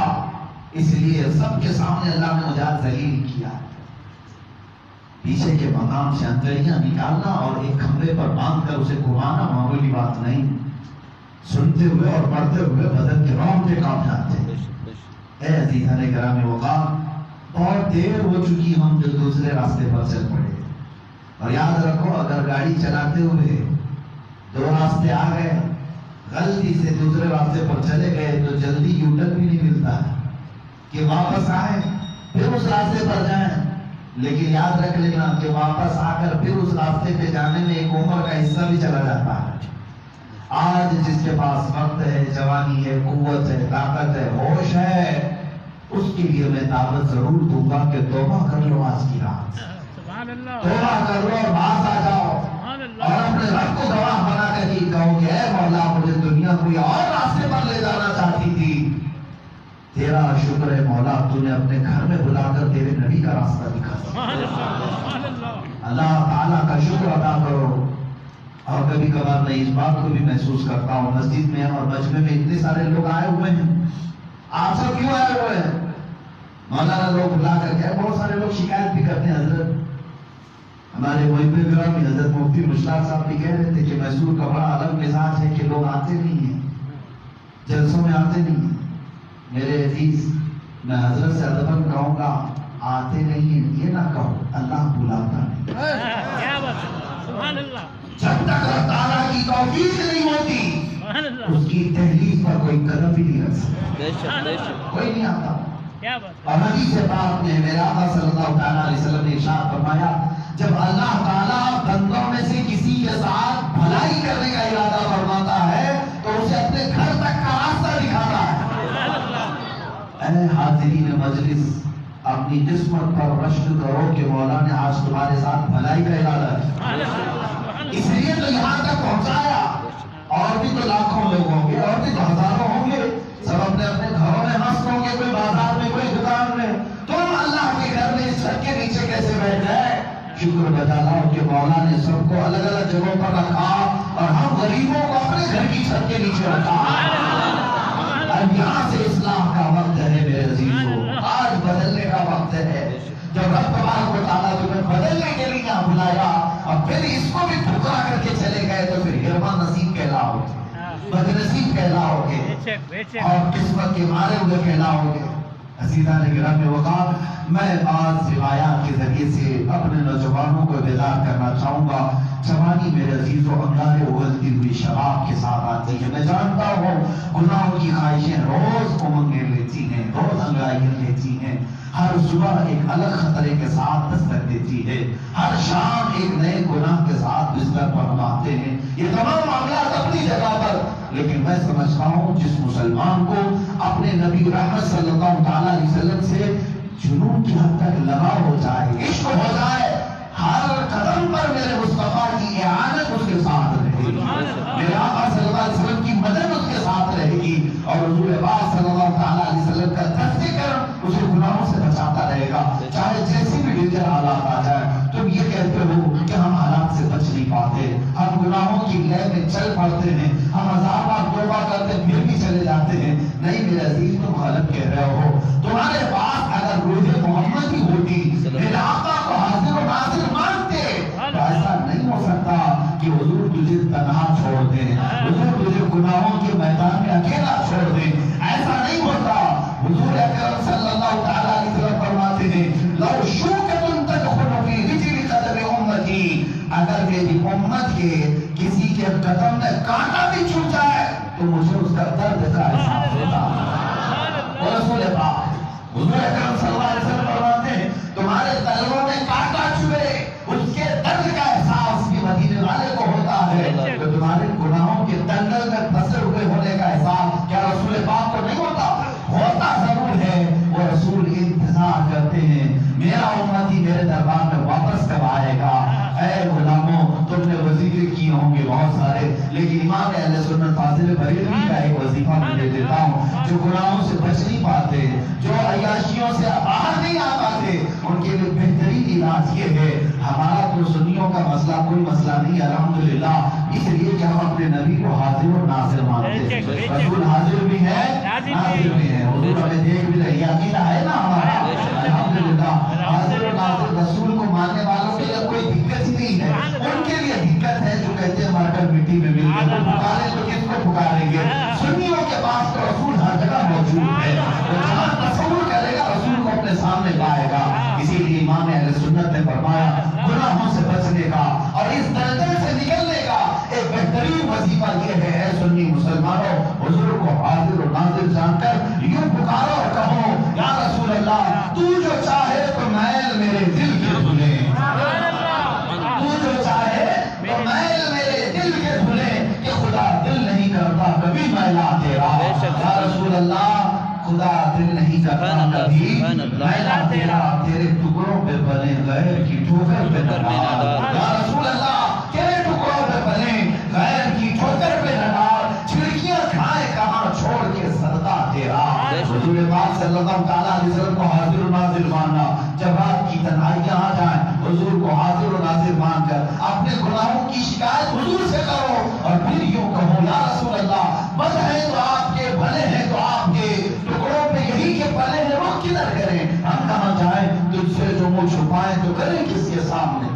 اس لیے سب کے سامنے اللہ نے مجھے ذلیل کیا۔ پیچھے کے مقام سے انتڑیاں نکالنا اور ایک کھمبے پر باندھ کر اسے گھمانا معمولی بات نہیں، سنتے ہوئے اور پڑھتے ہوئے بدن کے رونگٹے کانپ جاتے ہیں۔ اے عزیزان گرامی وقار، بہت دیر ہو چکی ہم جو دوسرے راستے پر چل پڑے، اور یاد رکھو اگر گاڑی چلاتے ہوئے دو راستے آ گئے، غلطی سے دوسرے راستے پر چلے گئے تو جلدی یو ٹرن بھی نہیں ملتا ہے کہ واپس آئیں پھر اس راستے پر جائیں، لیکن یاد رکھ لینا کہ واپس آ کر پھر اس راستے پہ جانے میں ایک عمر کا حصہ بھی چلا جاتا ہے۔ آج جس کے پاس وقت ہے، جوانی ہے، قوت ہے، طاقت ہے، ہوش ہے، اس کے لیے میں دعوت ضرور دوں گا کہ توبہ کر لو آج کی رات، توبہ کر لو اور باز آ جاؤ اور اپنے رب کو گواہ بنا کر یہ کہو کہ اے مولا مجھے دنیا کوئی اور راستے پر لے جانا چاہتی تھی، تیرا شکر ہے مولا تو نے اپنے گھر میں بلا کر تیرے نبی کا راستہ دکھا۔ اللہ تعالیٰ کا شکر ادا کرو۔ اور کبھی کبھار میں اس بات کو بھی محسوس کرتا ہوں، مسجد میں اور مجمع میں اتنے سارے لوگ آئے ہوئے ہیں، آپ سب کیوں آئے ہوئے ہیں؟ مولانا لوگ بلا کر کے بہت سارے لوگ شکایت بھی کرتے ہیں، حضرت ہمارے محب گرامی حضرت مفتی مشتاق صاحب بھی کہہ رہے تھے کہ محسور کا بڑا الگ مزاج ہے کہ لوگ آتے نہیں ہیں، جلسوں میں آتے نہیں ہیں۔ میرے عزیز، میں حضرت سے ادباً کہوں گا آتے نہیں ہیں یہ نہ کہو، اللہ بلاتا نہیں۔ جب تک اللہ تعالیٰ کی توفیق نہیں ہوتی اس کی تحلیل پر کوئی قدم بھی نہیں رکھ سکتا، کوئی نہیں آتا۔ اور حدیث پاک میں میرے آقا صلی اللہ علیہ وسلم نے ارشاد فرمایا، جب اللہ تعالیٰ بندوں میں سے کسی کے ساتھ بھلائی کرنے کا ارادہ فرماتا ہے تو اسے اپنے گھر تک کا راستہ دکھاتا ہے۔ اے حاضرین مجلس، اپنی قسمت پر رشک کرو کہ مولا نے آج تمہارے ساتھ بھلائی کا ارادہ ہے۔ اس لیے تو یہاں تک پہنچایا. اور بھی تو لاکھوں لوگ ہوں گے, اور بھی تو ہزاروں ہوں گے, سب اپنے اپنے گھروں میں مست ہوں گے, کوئی بازار میں, کوئی دکان میں. تم اللہ کے گھر میں اس چھت کے نیچے کیسے بیٹھ گئے؟ شکر بتا لاؤ کہ مولا نے سب کو الگ الگ جگہوں پر رکھا اور ہم غریبوں کو اپنے گھر کی چھت کے نیچے رکھا. اب یہاں سے اصلاح کا وقت ہے میرے عزیزوں, آج بدلنے کا وقت ہے. جب رب تبارک و تعالیٰ تمہیں بدلنے کے لیے یہاں بلایا اور پھر اس کو بھی ٹھکرا کر کے چلے گئے تو پھر ہرما نصیب کہلاؤ گے, بدنصیب کہلاؤ گے, اور قسمت کے مارے ہوئے کہلاؤ گے. عزیزان گرامی وقار, میں بعض روایات کے ذریعے سے اپنے نوجوانوں کو بیدار کرنا چاہوں گا. جوانی میرے عزیزوں انگارے اگلتی ہوئی شراب کے ساتھ آتی ہے. میں جانتا ہوں گناہوں کی خواہشیں روز امنگیں لیتی ہیں, روز انگائیاں لیتی ہیں, ہر صبح ایک الگ خطرے کے ساتھ دستک دیتی ہے, ہر شام ایک نئے گناہ کے ساتھ بستر پر ہم آتے ہیں. یہ تمام معاملات اپنی جگہ پر, لیکن میں سمجھتا ہوں جس مسلمان کو اپنے نبی رحمت صلی اللہ تعالیٰ علیہ وسلم سے جنون کی حد تک لگاؤ ہو جائے, عشق ہو جائے, ہر قدم پر میرے مصطفیٰ کی اعانت اس کے ساتھ رہے گی, میرے آقا صلی اللہ علیہ وسلم کی مدد اس کے ساتھ رہے گی, اور حضور پاک صلی اللہ تعالیٰ علیہ وسلم کا ذکر اسے گناہوں سے بچاتا رہے گا. چاہے جیسی بھی ڈینجر حالات آ جائے, تم یہ کہتے ہو کہ ہم حالات سے بچ نہیں پاتے, ہم گناہوں کی لے میں چل پڑتے ہیں, ہم ہزار بار توبہ کرتے پھر بھی چلے جاتے ہیں. نہیں میرے عزیز, تم غلط کہہ رہے ہو. تمہارے پاس اگر روح محمد ہی ہوتی, میرے آقا کو حاضر و ناظر مانتے, تو ایسا نہیں ہو سکتا کہ حضور تجھے تنہا چھوڑ دیں, حضور تجھے گناہوں کے میدان میں اکیلا چھوڑ دیں. ایسا نہیں ہوتا. حضور اکرم صلی اللہ تعالیٰ علیہ وسلم فرماتے ہیں, لو شوکۃ تدخل فی رجل قدم امتی, اگر میری امت کے کسی کے قدم میں کانٹا بھی چھوٹ جائے تو مجھے اس کا درد کا احساس ہوتا. اور رسول پاک حضور اکرم صلی اللہ علیہ وسلم فرماتے ہیں, تمہارے تلووں میں کانٹا چھوئے, اس کے درد کا احساس بھی مدینے والے کو ہوتا ہے, تو تمہارے گناہوں کے دنگل میں پھنسے ہوئے ہونے کا احساس کیا رسول پاک کو نہیں ہوتا؟ ہوتا ضرور ہے. وہ رسول انتظار کرتے ہیں, میرا امتی میرے دربار میں واپس کب آئے گا. اے غلاموں, تم نے وظیفے کیے ہوں گے بہت سارے, لیکن امام اہل سنت فاضل بریلوی کا ایک وظیفہ میں دے دیتا ہوں. جو گناہوں سے بچ نہیں پاتے, جو عیاشیوں سے باہر نہیں آ پاتے, ان کے لیے بہترین علاج یہ ہے. ہمارا تو سنیوں کا مسئلہ کوئی مسئلہ نہیں الحمدللہ, اس لیے کہ ہم اپنے نبی کو حاضر و ناظر مانتے ہیں. رسول حاضر بھی ہے, ناظر بھی ہے. حضور ہمیں دیکھ بھی رہی, عقیدہ ہے نا ہمارا الحمدللہ. حاضر و ناظر رسول کو ماننے والوں کے لیے کوئی دقت ہی نہیں ہے. ان کے لیے دقت ہے جو کہتے ہیں مر کر مٹی میں مل گئے, پکارے تو کس کو پکاریں گے. سنیوں کے پاس تو رسول ہر جگہ موجود ہے, وہ جہاں تصور کرے گا رسول کو اپنے سامنے پائے گا. اسی لیے امام اہل سنت نے فرمایا, گناہوں سے بچنے کا اور اس دلدل سے نکلنے کا ایک بہترین وظیفہ یہ ہے, اے سنی مسلمانوں, حضور کو حاضر و ناظر جان کر یوں پکارو اور کہو, یا رسول اللہ, تو جو چاہے تو میل میرے دل کے دھلے, تو جو چاہے تو میل میرے دل کے دھلے, کہ خدا دل نہیں کرتا کبھی میلا تیرا. یا رسول اللہ, خدا دل نہیں کرتا کبھی میلا تیرا, تیرے ٹکڑوں پہ بنے غیر کی ٹھوکر پہ نہ ڈال. یا رسول اللہ, تیرے ٹکڑوں پہ بنے غیر کی ٹھوکر پہ نہ ڈال, چھڑکیاں کھائے کہاں چھوڑ کے سردا تیرا. حضور پاک صلی اللہ تعالیٰ علیہ وسلم کو حاضر و ناظر ماننا, جب رات کی تنہائیاں آ جائیں حضور کو حاضر و ناظر مان کر اپنے گناہوں کی شکایت حضور سے کرو, اور پھر یوں کہو, یا رسول اللہ, بد ہے تو آپ کے, بھلے ہیں تو آپ کے, ٹکڑوں پہ یہی کے پلے ہیں, رخ کدھر کریں, ہم کہاں جائیں, تجھ سے جو منہ چھپائیں تو کریں کس کے سامنے.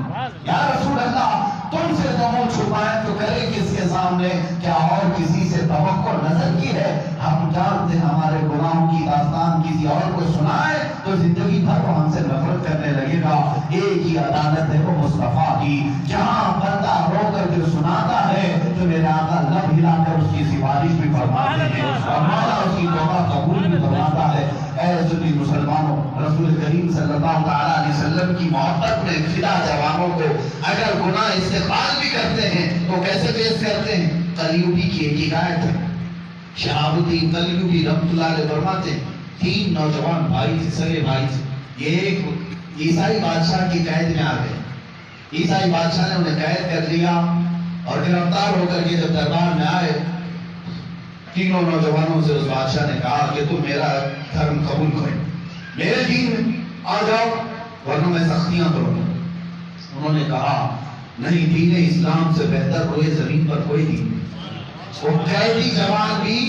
یا رسول اللہ, تم سے جو منہ چھپائیں تو کریں کس کے سامنے, کیا اور کسی سے توقع نظر کی ہے. ہم جانتے ہیں ہمارے گناہوں کی داستان کسی اور کو سنائے تو زندگی بھر وہ ہم سے نفرت کرنے لگے گا. ایک ہی عدالت ہے وہ مصطفیٰ کی, جہاں بندہ رو کر جو سناتا ہے تو میرے آقا لب ہلا کر اس کی سفارش بھی فرماتے ہیں, اور مولا اس کی توبہ قبول بھی فرماتا ہے. اے سنی مسلمانوں, رسول کریم صلی اللہ تعالیٰ علیہ وسلم کی محبت میں فدا جوانوں کو اگر گناہ استغفار بھی کرتے ہیں تو کیسے پیش کرتے ہیں. قلیوبی کی ایک حکایت ہے, شہاب الدین قلیوبی رحمۃ اللہ علیہ فرماتے ہیں, 3 نوجوان بھائی تھے, سگے بھائی تھے. یہ ایک عیسائی بادشاہ کی قید میں آ گئے. عیسائی بادشاہ نے انہیں قید کر لیا, اور گرفتار ہو کر کے جب دربار میں آئے، تینوں نوجوانوں سے اس بادشاہ نے کہا کہ تم میرا دھرم قبول کرو، میرے دین میں آ جاؤ ورنہ میں سختیاں کروں گا۔ انہوں نے کہا نہیں، دین اسلام سے بہتر روئے زمین پر کوئی دین نہیں۔ وہ قیدی جوان بھی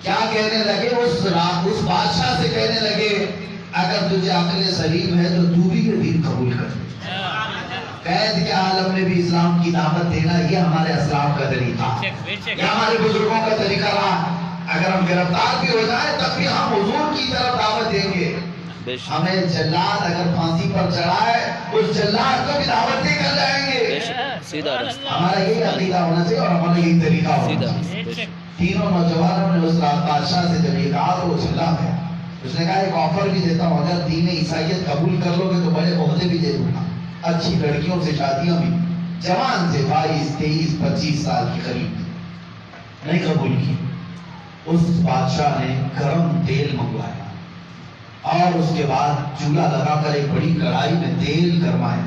کیا کہنے لگے، اس بادشاہ سے کہنے لگے اگر تجھے عقل سلیم ہے تو تو بھی یہ دین قبول کر۔ قید کے عالم میں بھی اسلام کی دعوت دینا یہ ہمارے اسلاف کا طریقہ، یہ ہمارے بزرگوں کا طریقہ رہا۔ اگر ہم گرفتار بھی ہو جائیں تب بھی ہم حضور کی طرف دعوت دیں گے۔ ہمیں جلاد اگر پھانسی پر چڑھائے اس جلاد کو بھی دعوت دے کر جائیں گے۔ ہمارا یہی عقیدہ ہونا چاہیے اور ہمارا یہی طریقہ ہونا چاہیے۔ تینوں نوجوانوں نے اس بادشاہ سے جب یہ کہا تو وہ چلا گیا۔ اس نے کہا ایک آفر بھی دیتا ہوں، اگر دین عیسائیت قبول کر لو گے تو بڑے عہدے بھی دے دوں گا، اچھی لڑکیوں سے شادیاں بھی۔ جوان سے 22 23 25 سال کے قریب نہیں قبول کی۔ اس بادشاہ نے گرم تیل منگوایا اور اس کے بعد چولہا لگا کر ایک بڑی کڑھائی میں تیل گرمایا،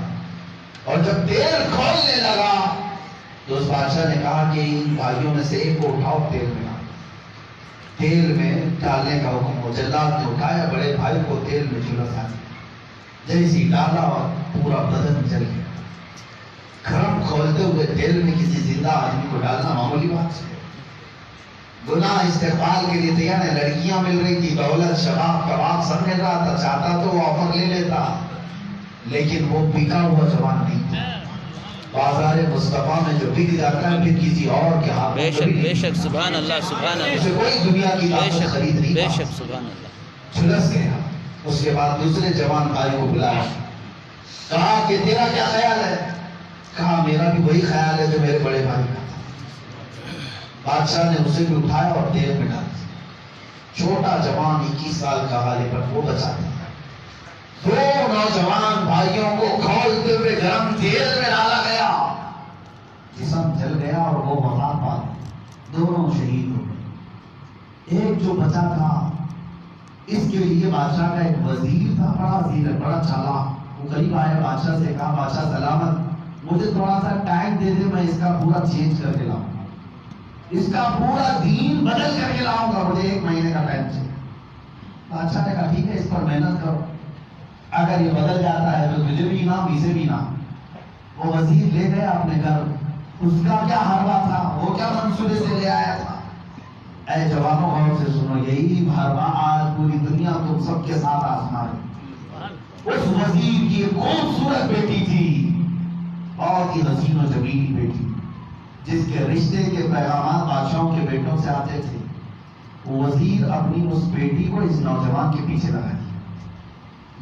اور جب تیل کھولنے لگا تو اس بادشاہ نے کہا کہ ان بھائیوں میں سے ایک کو اٹھاؤ، تیل میں تیل میں ڈالنے کا حکم ہو۔ جلاد نے اٹھایا بڑے بھائی کو تیل میں جھلسا دیا، جیسی ڈالا اور پورا بدن جل گیا۔ گرم کھولتے ہوئے تیل میں کسی زندہ آدمی کو ڈالنا معمولی بات ہے۔ گناہ استقبال کے لیے تیار ہے، لڑکیاں مل رہی تھی، دولت شباب کباب سب مل رہا تھا، چاہتا تو وہ آفر لے لیتا، لیکن وہ بکا ہوا جوان نہیں تھا۔ بازار مصطفیٰ میں جو بک جاتا ہے پھر کسی اور کے ہاتھ میں بے شک سبحان اللہ سبحان اللہ، اسے کوئی دنیا کی طاقت خرید نہیں بے پا۔ شک سبحان اللہ۔ جھلس گیا۔ اس کے بعد دوسرے جوان بھائی کو بلایا، کہا کہ تیرا کیا خیال ہے؟ کہا میرا بھی وہی خیال ہے جو میرے بڑے بھائی کا تھا۔ بادشاہ نے اسے بھی اٹھایا اور تیل میں ڈال دیا۔ چھوٹا جوان 21 سال کا غالباً وہ بچا دیا۔ دو نوجوان بھائیوں کو کھولتے ہوئے گرم تیل میں ڈالا گیا، جسم جل گیا اور وہ وفات پا گئے، دونوں شہید ہو گئے۔ ایک جو بچا تھا اس کے لیے بادشاہ کا ایک وزیر تھا، بڑا چالاک، وہ قریب آیا بادشاہ سے کہا بادشاہ سلامت، مجھے تھوڑا سا ٹائم دے دے، میں اس کا پورا چینج کر کے لاؤں گا، اس کا پورا دین بدل کر کے لاؤں گا، مجھے 1 مہینے کا ٹائم چاہیے۔ بادشاہ نے کہا ٹھیک ہے، اس پر محنت کرو، اگر یہ بدل جاتا ہے تو تجھے بھی انعام اسے بھی انعام۔ وہ وزیر لے گیا اپنے گھر، اس کا کیا حربہ تھا، وہ کیا منصوبے سے لے آیا تھا۔ اے جوانوں غور سے سنو، یہی حربہ آج پوری دنیا تم سب کے ساتھ آزما رہی۔ اس وزیر کی ایک خوبصورت بیٹی تھی، بہت ہی حسین و جمیل بیٹی، جس کے رشتے کے پیغامات بادشاہوں کے بیٹوں سے آتے تھے۔ وہ وزیر اپنی اس بیٹی کو اس نوجوان کے پیچھے لگا دیا۔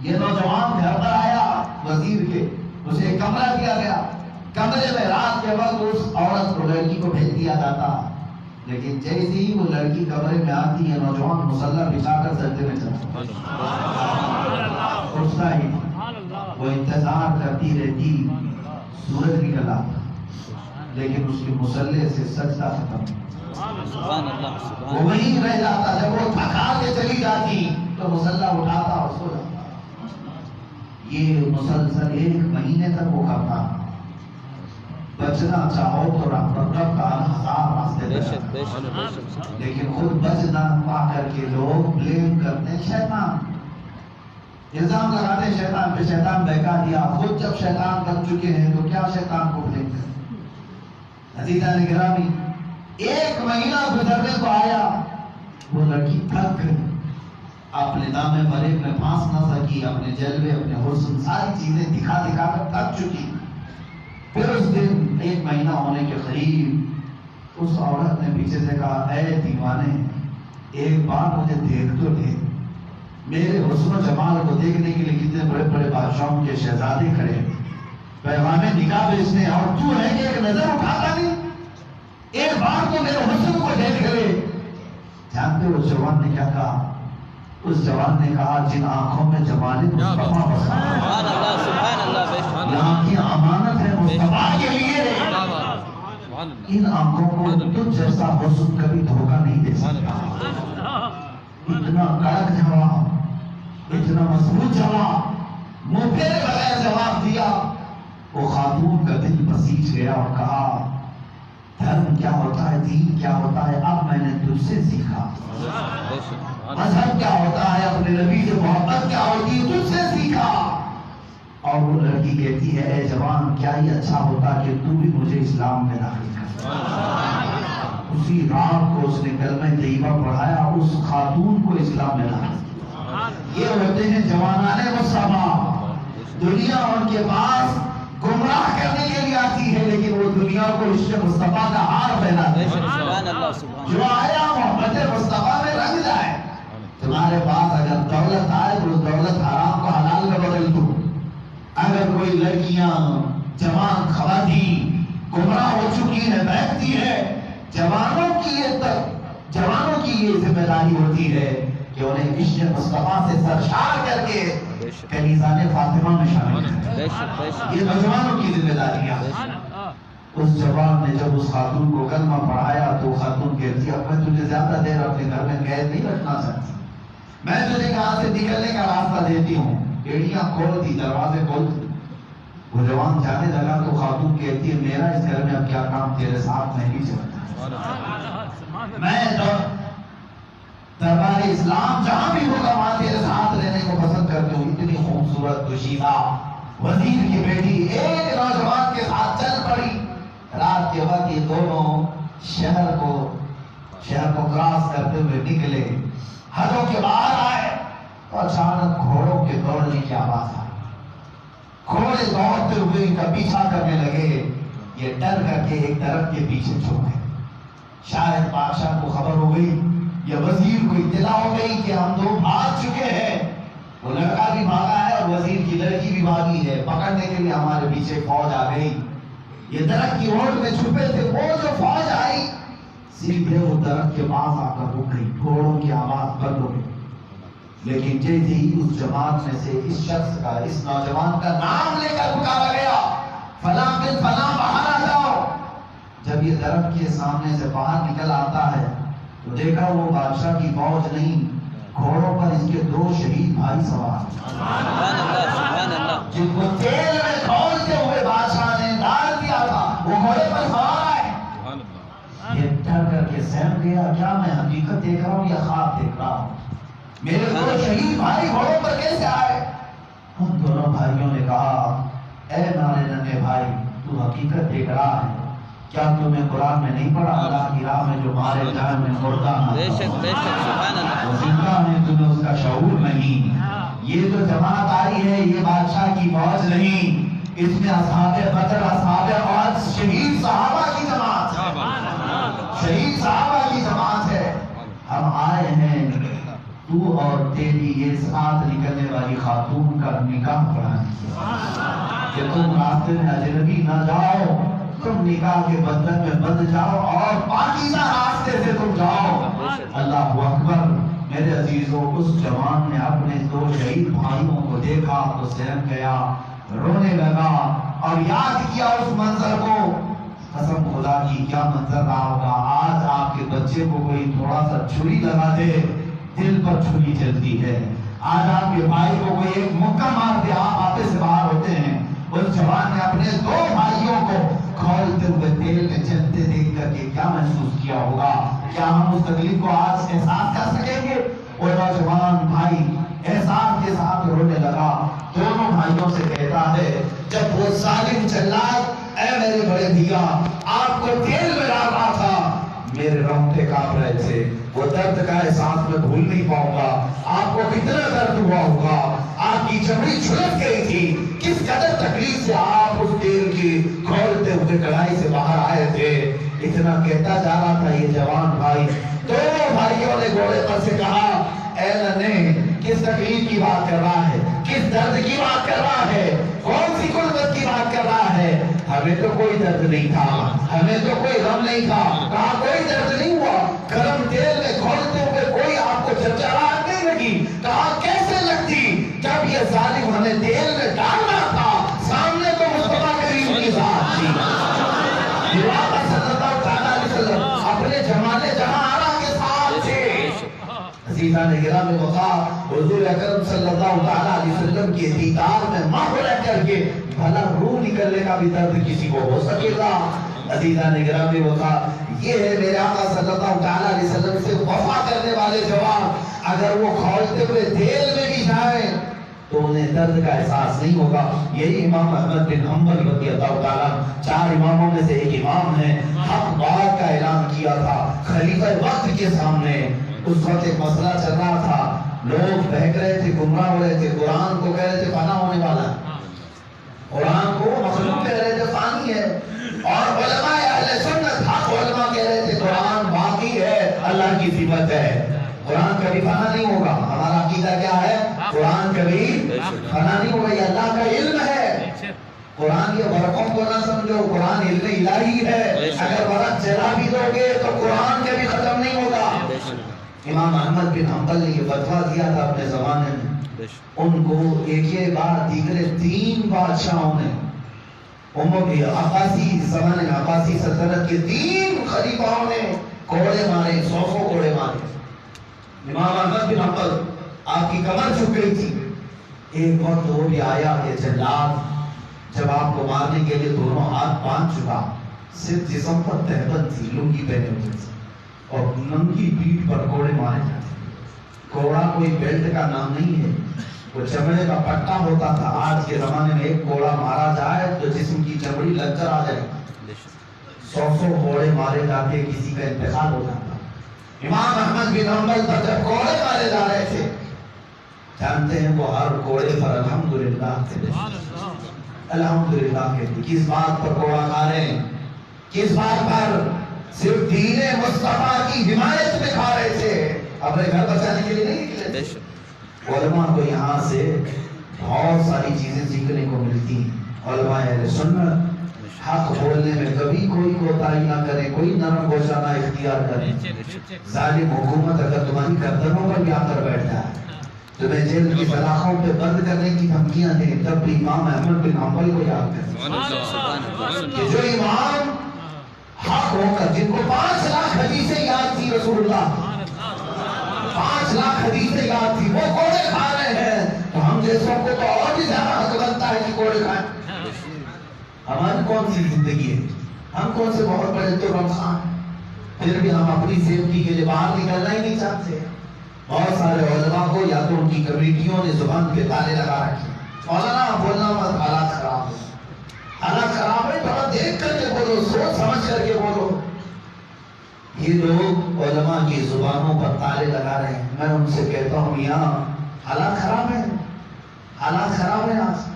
یہ نوجوان گھر پر آیا وزیر کے، اسے ایک کمرہ دیا گیا، کمرے میں رات کے وقت اس عورت کو لڑکی کو بھیج دیا جاتا، لیکن جیسے ہی وہ لڑکی کمرے میں آتی ہے نوجوان مسلح بچھا کر سجدے میں چڑھتا، اٹھتا ہی وہ انتظار کرتی رہتی، سورج نکل آتا، لیکن اس کے مسلح سے سجدہ ختم، وہ وہیں رہ جاتا۔ جب وہ تھکا کے چلی جاتی تو مسلح اٹھاتا اور سو جاتا۔ یہ مسلسل 1 مہینے تک وہ کرتا۔ بچنا چاہو تو رب کا 1000 راستے دے، لیکن خود بچ نہ پا کر کے لوگ بلیم کرتے شیطان، الزام لگاتے شیطان پہ، شیطان بہکا دیا۔ خود جب شیطان بن چکے ہیں تو کیا شیطان کو بلیم کرتے؟ عزیزان گرامی، 1 مہینہ گزرنے کو آیا، وہ لڑکی تھک گئی، اپنے دامے فریب میں پھانس نہ سکی، اپنے جلوے اپنے حسن ساری چیزیں دکھا دکھا کر تھک چکی۔ پھر اس دن 1 مہینہ ہونے کے قریب اس عورت نے پیچھے سے کہا اے دیوانے، ایک بار مجھے دیکھ تو لے، میرے حسن و جمال کو دیکھنے کے لیے کتنے بڑے بڑے بادشاہوں کے شہزادے کھڑے ہیں، پیغام نکاح بیچنے، اور تو ہے کہ ایک نظر اٹھاتا نہیں، ایک بار تو میرے حسن کو دیکھ لے۔ جانتے ہو اس جوان نے کیا کہا؟ اس جوان نے کہا جن آنکھوں میں جمال مصطفیٰ بسا یہاں کی امانت ہے مصطفیٰ کے لیے، ان آنکھوں کو تجھ جیسا حسن کبھی دھوکہ نہیں دے سکتا۔ اتنا کڑک جواب، اتنا مضبوط جواب، منہ پھیرے بغیر جواب دیا۔ وہ خاتون کا دل بسیج گیا اور کہا دھرم کیا ہوتا ہے، دین کیا ہوتا ہے، اب میں نے تجھ سے سیکھا. مذہب کیا ہوتا ہے، اپنے نبی سے محبت کیا ہوتی ہے، تجھ سے سیکھا. اور وہ لڑکی کہتی ہے اے جوان کیا ہی اچھا ہوتا کہ تو بھی مجھے اسلام میں داخل کر. اسی رات کو اس نے کلمہ طیبہ پڑھایا، اس خاتون کو اسلام میں داخل کیا. یہ ہوتے ہیں جوانان مصطفیٰ. دنیا ان کے پاس گمراہ کرنے کے لیے آتی ہے، لیکن وہ دنیا کو عشق مصطفیٰ کا ہار پہناتے ہیں. جو آیا محبت مصطفیٰ میں رنگ جائے. تمہارے پاس اگر دولت آئے تو اس دولت حرام کو حلال میں بدل دو. اگر کوئی لڑکیاں جوان خواتین گمراہ ہو چکی ہے، بہتی ہے، جوانوں کی یہ ذمہ داری ہوتی ہے کہ انہیں عشق مصطفیٰ سے سرشار کر کے کنیزان فاطمہ میں شامل کریں. یہ نوجوانوں کی ذمہ داریاں. اس جوان نے جب اس خاتون کو کلمہ پڑھایا تو خاتون کہتی اب میں تجھے زیادہ دیر اپنے گھر میں قید نہیں رکھنا چاہتی، میں تجھے یہاں سے نکلنے کا راستہ دیتی ہوں. ایڑیاں کھولتی، دروازے کھولتی. وہ جوان جانے لگا تو خاتون کہتی ہے میرا اس گھر میں اب کیا کام، تیرے ساتھ میں نہیں چلتا. میں دربار اسلام جہاں بھی ہوگا وہاں تیرے ساتھ رہنے کو پسند کرتی ہوں. اتنی خوبصورت دوشیزہ وزیر کی بیٹی ایک نوجوان کے ساتھ چل پڑی. رات کے وقت یہ دونوں شہر کو کراس کرتے ہوئے نکلے، حدوں کے باہر آئے تو اچانک گھوڑوں کے دوڑنے کی آواز آئی. گھوڑے دوڑتے ہوئے ان کا پیچھا کرنے لگے. یہ ڈر کر کے ایک درخت کے پیچھے چھپ گئے. شاید بادشاہ کو خبر ہو گئی یا وزیر کو اطلاع ہو گئی کہ ہم دو بھاگ چکے ہیں. وہ لڑکا بھی بھاگا ہے اور وزیر کی لڑکی بھی بھاگی ہے. پکڑنے کے لیے ہمارے پیچھے فوج آ گئی. یہ درخت کی اوٹ میں چھپے تھے. وہ جو فوج آئی سیدھے وہ درخت کے پاس آ کر رک گئی. گھوڑوں کی آواز بند ہو گئی. لیکن جیسے ہی اس جماعت میں سے اس شخص کا، اس نوجوان کا نام لے کر پکارا گیا فلاں بن فلاں باہر آ جاؤ. جب یہ درخت کے سامنے سے باہر نکل آتا ہے تو دیکھا وہ بادشاہ کی فوج نہیں، گھوڑوں پر اس کے دو شہید بھائی سوار جن کو تیل میں کھولتے ہوئے بادشاہ نے ڈال دیا تھا، وہ گھوڑے پر سوار آئے. یہ ڈر کر کے سہم گیا کیا میں حقیقت دیکھ رہا ہوں یا خواب دیکھ رہا ہوں؟ میرے دو شہید بھائی گھوڑوں پر کیسے آئے؟ ان دونوں بھائیوں نے کہا اے نارے ننھے بھائی تو حقیقت دیکھ رہا ہے، کیا تمہیں قرآن میں نہیں پڑھا اللہ کی راہ میں جو مارے جائے میں مردہ نہ وہ زندہ ہے، تمہیں اس کا شعور نہیں. یہ جو جماعت آئی ہے یہ بادشاہ کی فوج نہیں، اس میں اصحاب بدر، اصحاب احد، شہید صحابہ کی جماعت ہے. شہید صحابہ کی جماعت ہے. ہم آئے ہیں تو اور تیری یہ ساتھ نکلنے والی خاتون کا نکاح پڑھائیں کہ تم راستے میں اجنبی نہ جاؤ، تم نکاح کے بندھن میں بندھ جاؤ اور پاکیزہ راستے سے تم جاؤ. اللہ اکبر. میرے عزیزوں اس جوان نے اپنے دو شہید بھائیوں کو دیکھا تو سہم گیا، رونے لگا اور یاد کیا اس منظر کو. قسم خدا کی کیا منظر رہا ہوگا. آج آپ کے بچے کو کوئی تھوڑا سا چھری لگا دے، دل پر چھری چلتی ہے. آج آپ کے بھائی کو کوئی ایک مکہ مار دے، آپ آتے سے باہر ہوتے ہیں. اس جوان نے اپنے دو بھائیوں کو کھولتے ہوئے تیل میں جلتے دیکھ کر کے کیا محسوس کیا ہوگا؟ کیا ہم اس تکلیف کو آج احساس کر سکیں گے؟ وہ نوجوان بھائی احساس کے ساتھ رونے لگا. دونوں بھائیوں سے کہتا ہے جب وہ ظالم جلاد اے میرے بڑے بھیا آپ کو تیل میں ڈال رہا تھا میرے رونگٹے کانپ رہے تھے. وہ درد کا احساس میں بھول نہیں پاؤں گا. آپ کو کتنا درد ہوا ہوگا، آپ کی چمڑی جھلس گئی تھی، کس قدر تکلیف سے آپ اس تیل کی کھولتے ہوئے کڑائی سے باہر آئے تھے. اتنا کہتا جا رہا تھا یہ جوان بھائی. دونوں بھائیوں نے گھوڑے پر سے کہا اے ننھے کس تکلیف کی بات کر رہا ہے، کس درد کی بات کر رہا ہے، کون سی غربت کی بات کر رہا ہے؟ ہمیں تو کوئی درد نہیں تھا، ہمیں تو کوئی غم نہیں تھا. کہا کوئی درد نہیں ہوا، گرم تیل میں کھولتے ہوئے کوئی آپ کو چرچراہٹ نہیں لگی. کہا کیسے لگتی؟ جب یہ ظالم ہمیں تیل میں ڈالنا تھا سامنے تو مصطفیٰ کریم کی ذات تھی. اپنے جمالے جہاں آرا کے ساتھ تھے. عزیزان گرامی وقار حضور اکرم صلی اللہ علیہ وسلم کے دیدار میں محو رہ کر کے بھلا روح نکلنے کا بھی درد کسی کو ہو سکے گا. عزیزان گرامی وفا، یہ ہے میرے آقا صلی اللہ تعالیٰ علیہ وسلم سے وفا کرنے والے جوان. اگر وہ کھولتے ہوئے جیل میں بھی جائیں تو انہیں درد کا احساس نہیں ہوگا. یہی امام احمد بن حنبل رضی اللہ تعالیٰ، 4 اماموں میں سے ایک امام ہے، حق بات کا اعلان کیا تھا خلیفہ وقت کے سامنے. اس وقت ایک مسئلہ چل رہا تھا، لوگ بہک رہے تھے، گمراہ ہو رہے تھے. قرآن کو کہہ رہے تھے فنا ہونے والا ہے، قرآن کو مخلوق کہہ رہے تھے فانی ہے، اور علماء اہل سنت حق علماء کہہ رہے تھے قرآن باقی ہے، اللہ کی صفت ہے، قرآن کبھی فنا نہیں ہوگا. ہمارا عقیدہ کیا ہے؟ قرآن کبھی فنا نہیں ہوگا، یہ اللہ کا علم ہے. قرآن کے ورقوں کو نہ سمجھو، قرآن علم الہی ہے. اگر ورق جلا بھی دو گے تو قرآن کبھی ختم نہیں ہوگا. امام احمد بن حنبل نے یہ فتویٰ دیا تھا اپنے زمانے میں. ان کو ایک بار دیگرے 3 بادشاہوں نے، عباسی زمانے میں عباسی سلطنت کے 3 خلیفاؤں نے کوڑے مارے، 100 کوڑے مارے. امام احمد بن حنبل آپ کی کمر جھک گئی تھی. ایک وقت وہ بھی آیا کہ جلاد جب آپ کو مارنے کے لیے دونوں ہاتھ باندھ چکا، صرف جسم پر تہبند تھی، لنگی پہنے ہوئے تھی، اور ننگی پیٹھ پر کوڑے مارے جاتے. کوڑا کوئی بیلٹ کا نام نہیں ہے، وہ چمڑے کا پٹا ہوتا تھا. آج کے زمانے میں ایک کوڑا مارا جائے تو جسم کی چمڑی لگ کر آ جائے. 100 کوڑے مارے جاتے، کسی کا انتقال ہو جاتا. امام احمد بن حنبل پر جب کوڑے مارے جا رہے تھے، جانتے ہیں وہ ہر کوڑے پر الحمدللہ تھے. الحمدللہ کہتے. کس بات پر کوڑا کھا رہے ہیں؟ کس بات پر؟ صرف دین مصطفیٰ کی حمایت میں کھا رہے تھے، اپنے گھر بچانے کے لیے نہیں نکلے تھے. علماء کو یہاں سے بہت ساری چیزیں سیکھنے کو ملتی ہیں. علماء اہل سنت حق بولنے میں کبھی کوئی کوتاہی نہ کرے، کوئی نرم گوشہ نہ اختیار کرے. ظالم حکومت اگر تمہاری گردنوں پر بھی آ کر بیٹھ جائے، تمہیں جیل کی سلاخوں پہ بند کرنے کی دھمکیاں دیں، تب بھی امام احمد بن حنبل کو یاد کریں کہ جو امام حق ہو کر، جن کو 5 لاکھ حدیثیں یاد تھی، رسول اللہ 5 لاکھ حدیثیں یاد تھی، وہ کوڑے کھا رہے ہیں، تو ہم جیسوں کو تو اور بھی زیادہ حق بنتا ہے کہ کوڑے کھائیں. ہماری کون سی زندگی ہے؟ ہم کون سے بہت بڑے تو رمضان، پھر بھی ہم اپنی سیفٹی کے لیے باہر نکلنا ہی نہیں چاہتے. بہت سارے علماء کو یا تو ان کی کمیٹیوں نے زبان پہ تالے لگا رکھے، مولانا بولنا مت، حالات خراب ہے، حالات خراب ہے، تھوڑا دیکھ کر کے بولو، سوچ سمجھ کر کے بولو. یہ لوگ علماء کی زبانوں پر تالے لگا رہے ہیں. میں ان سے کہتا ہوں یہاں حالات خراب ہیں، حالات خراب ہیں. آج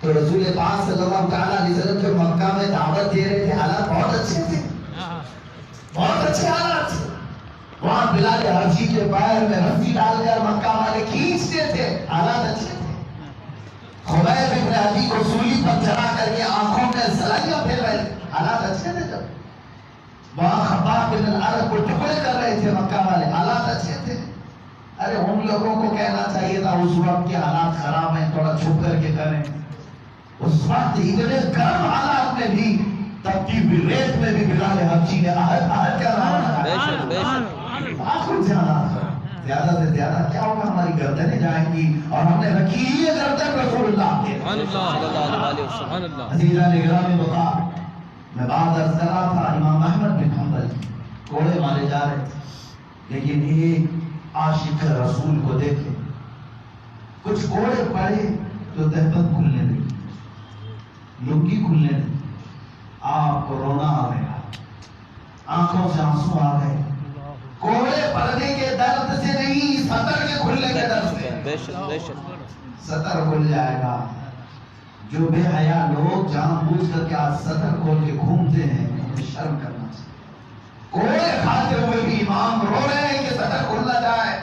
تو رسول پاک صلی اللہ تعالیٰ علیہ وسلم جو مکہ میں دعوت دے رہے تھے، حالات بہت اچھے تھے، بہت اچھے حالات تھے. وہاں بلال حبشی کے پیر میں رسی ڈال کر مکہ والے کھینچتے تھے، حالات اچھے تھے. خبیب ابن عدی کو سولی پر چڑھا کر کے آنکھوں میں سلائیاں پھیر رہے تھے، حالات اچھے تھے. جب وہاں خباب بن العرب کو ٹکڑے کر رہے تھے مکہ والے، حالات اچھے تھے. ارے ان لوگوں کو کہنا چاہیے تھا اس وقت کے حالات خراب ہیں، تھوڑا چھپ کر کے کریں. اس وقت اتنے گرم حالات میں بھی، تب کی بھی ریت میں بھی بلال حبشی نے احد کا نام لگایا. زیادہ سے زیادہ کیا ہوگا، ہماری گردنیں جائیں گی، اور ہم نے رکھی ہی ہے گردن رسول اللہ کے. عزیزان گرامی بتا، میں بات عرض کر رہا تھا، امام احمد بن حنبل کوڑے مارے جا رہے تھے، لیکن ایک عاشق رسول کو دیکھے، کچھ کوڑے پڑے تو تہبند کھلنے لگی، لنگی کھلنے لگی. آپ کو رونا آ گیا، آنکھوں سے آنسو آ گئے. کوڑے پڑنے کے درد سے نہیں، سطر کے کھلنے کے درد سے. سطر کھل جائے گا. جو بے حیا لوگ جان بوجھ کر کے آج سطر کھول کے گھومتے ہیں، انہیں شرم کرنا چاہیے. کوڑے کھاتے ہوئے بھی امام رو رہے ہیں کہ سطر کھل نہ جائے.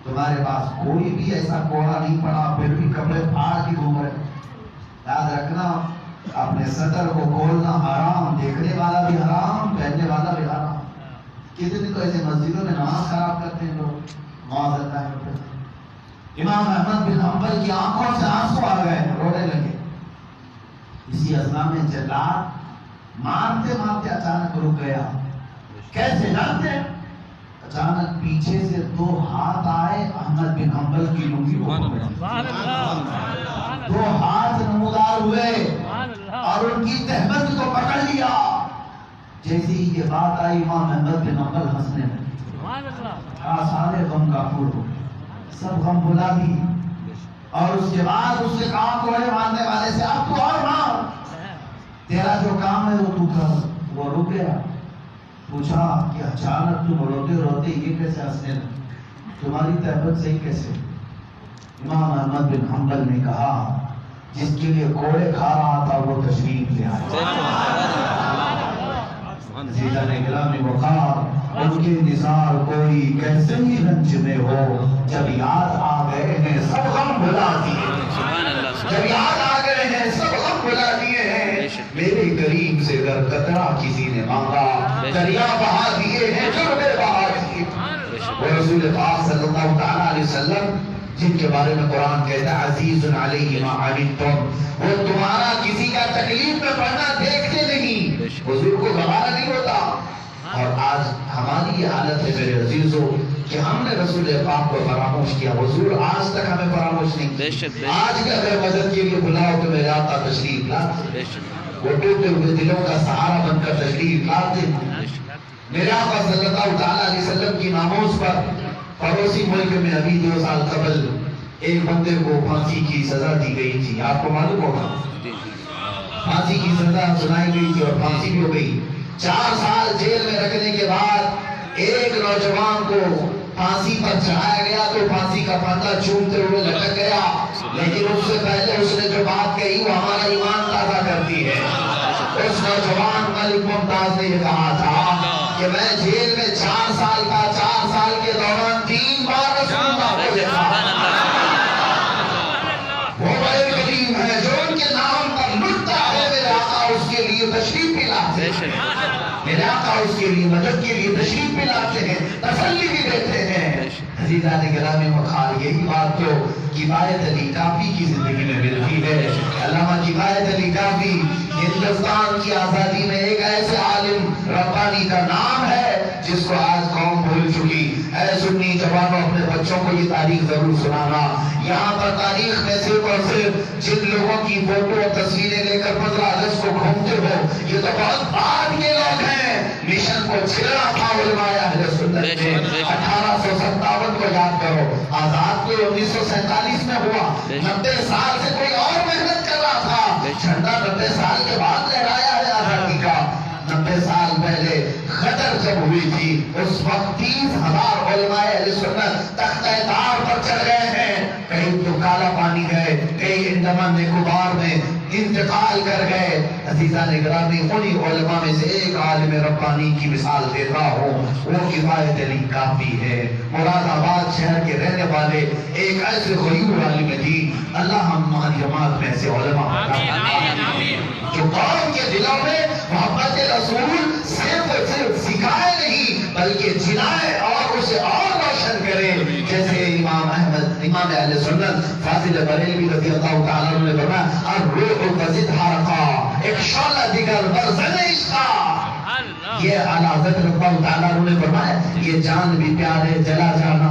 تمہارے پاس کوئی بھی ایسا کوڑا نہیں پڑا، پھر بھی کپڑے پھاڑ کے گھوم رہے. یاد رکھنا، اپنے سطر کو کھولنا حرام، دیکھنے والا بھی حرام، پہننے والا بھی حرام. کتنے تو ایسے مسجدوں میں نماز خراب کرتے ہیں لوگ، معاذ اللہ. امام احمد بن حنبل کی آنکھوں سے آنسو آ گئے، رونے لگے. اسی اثنا میں جلاد مارتے مارتے اچانک رک گیا. کیسے جانتے ہیں؟ اچانک پیچھے سے 2 ہاتھ آئے، احمد بن حنبل کی لنگی کو پکڑے. 2 ہاتھ نمودار ہوئے اور ان کی تہبند کو پکڑ لیا. جیسے ہی یہ بات آئی امام احمد بن حنبل ہنسنے لگے، سارے غم کافور ہو گئے، سب غم بھلا دی، اور اس کے بعد اس نے کہا کوڑے مارنے والے سے اب تو اور مار، تیرا جو کام ہے وہ تو کر۔ وہ رک گیا، پوچھا کہ اچانک تم روتے روتے یہ کیسے ہنسنے لگے، تمہاری طبیعت صحیح کیسے؟ امام احمد بن حنبل نے کہا جس کے لیے کوڑے کھا رہا تھا وہ تشریف لے آیا۔ عزیزان گرامی وقار، ان کے نثار کوئی کیسے ہی رنج میں ہو، جب یاد آ گئے ہیں سب غم بھلا دیے، جب یاد آ گئے ہیں سب غم بھلا دیے ہیں، میرے کریم سے اگر قطرہ کسی نے مانگا دریا بہا دیے ہیں، جربے بہا دیے۔ وہ رسول پاک صلی اللہ تعالیٰ علیہ وسلم جن کے بارے میں قرآن کہتا ہے عزیز علیہ ما عنتم، وہ تمہارا کسی کا تکلیف میں پڑنا دیکھتے نہیں، حضور کو گوارا نہیں ہوتا۔ اور آج ہماری یہ حالت ہے میرے عزیزوں کہ ہم نے رسول پاک کو فراموش کیا، حضور آج تک ہمیں فراموش نہیں کیا۔ آج بھی اگر مدد کے لیے بلاؤ تو میرے آقا تشریف لاتے، وہ ٹوٹے ہوئے دلوں کا سہارا بن کر تشریف لاتے۔ میرے آقا صلی اللہ تعالیٰ علیہ وسلم کی ناموز پر پڑوسی ملک میں ابھی 2 سال قبل ایک بندے کو پھانسی کی سزا دی گئی تھی، آپ کو معلوم ہوگا، پھانسی کی سزا سنائی گئی تھی اور پھانسی بھی ہو گئی۔ 4 سال جیل میں رکھنے کے بعد ایک نوجوان کو پھانسی پر چڑھایا گیا تو پھانسی کا پھندا چومتے ہوئے لٹک گیا، لیکن اس سے پہلے اس نے جو بات کہی وہ ہمارا ایمان تازہ کرتی ہے۔ اس نوجوان ملک ممتاز نے یہ کہا تھا کہ میں جیل میں 4 سال کا 4 سال کے دوران 3 بار رسول اللہ کو دیکھا۔ وہ بڑے کریم ہے جو ان کے نام پر لٹتا ہے، میرے آقا اس کے لیے تشریف بھی لاتے ہیں، میرے آقا اس کے لیے مدد کے لیے تشریف بھی لاتے ہیں، تسلی بھی دیتے ہیں۔ عزیزان گرامی وقار، یہی بات تو کفایت علی کافی کی زندگی میں ملتی ہے۔ علامہ کفایت علی کافی ہندوستان کی آزادی میں ایک ایسے عالم ربانی کا نام ہے جس کو آج قوم بھول چکی۔ اے سنی جوانوں، اپنے بچوں کو یہ تاریخ ضرور سنانا۔ یہاں پر تاریخ میں صرف اور صرف جن لوگوں کی فوٹو اور تصویریں لے کر 15 اگست کو گھومتے ہو، یہ تو بہت بعد کے لوگ ہیں۔ مشن کو چھیڑا تھا علماء اہل سنت نے۔ 1857 کو یاد کرو، آزاد کو 1947 میں ہوا، 90 سال سے کوئی اور محنت کر رہا تھا، جھنڈا 90 سال کے بعد لہرایا ہے آزادی کا۔ 90 سال پہلے غدر جب ہوئی تھی اس وقت 30,000 علماء اہل سنت تختہ دار پر چڑھ گئے ہیں، کہیں تو کالا پانی گئے، کہیں انڈمان نکوبار میں انتقال کر گئے۔ عزیزان گرامی، انہی علماء میں سے ایک عالم ربانی کی مثال دیتا ہوں، وہ کفایت علی کافی ہے۔ مراد آباد شہر کے رہنے والے ایک ایسے غیور عالم دین، اللہ ہماری جماعت میں ایسے علماء جو قوم کے دلوں میں محبت رسول صرف سکھائے نہیں بلکہ جلائے اور اسے اور روشن کرے، جیسے امام احمد امام اہل سنت فاضل بریلوی رضی اللہ تعالیٰ عنہ نے فرمایا الروح تزد حرقا، ایک شعلہ دیگر برزن عشقا۔ یہ اعلیٰ حضرت رضی اللہ تعالیٰ عنہ نے فرمایا یہ جان بھی پیارے جلا جانا۔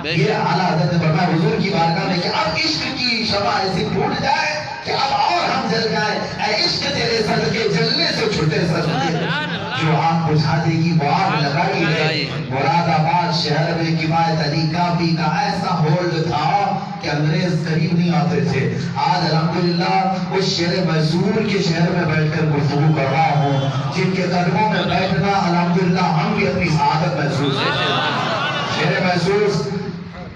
یہ اعلیٰ حضرت نے فرمایا حضور کی بارگاہ میں کہ اب عشق کی شمع ایسی پھوٹ جائے کہ اب اور ہم جل جائیں، اے عشق تیرے صدقے جلنے سے چھٹے صدقے، جو آگ بجھا دے گی وہ آگ لگائی ہے۔ مراد آباد شہر میں کفایت علی کافی کا ایسا ہولڈ تھا کہ انگریز قریب نہیں آتے تھے۔ آج الحمدللہ اس شہر میسور کے شہر میں بیٹھ کر گفتگو کر رہا ہوں، جن کے قدموں میں بیٹھنا الحمدللہ ہم بھی اپنی سعادت محسوس کرتے ہیں۔ شہر میسور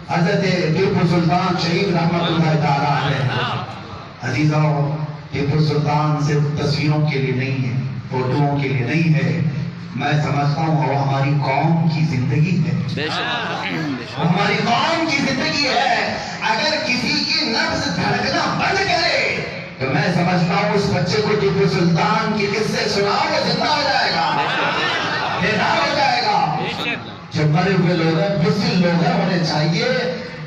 حضرت ٹیپو سلطان شہید رحمت اللہ تعالیٰ علیہ۔ عزیزوں، ٹیپو سلطان صرف تصویروں کے لیے نہیں ہے، فوٹوؤں کے لیے نہیں ہے، میں سمجھتا ہوں وہ ہماری قوم کی زندگی ہے، وہ ہماری قوم کی زندگی ہے۔ اگر کسی کی نبض دھڑکنا بند کرے تو میں سمجھتا ہوں اس بچے کو ٹیپو سلطان کی قصے سناؤ وہ زندہ ہو جائے گا، بیدار ہو جائے گا۔ جو مرے ہوئے لوگ ہیں، بزدل لوگ ہیں، انہیں چاہیے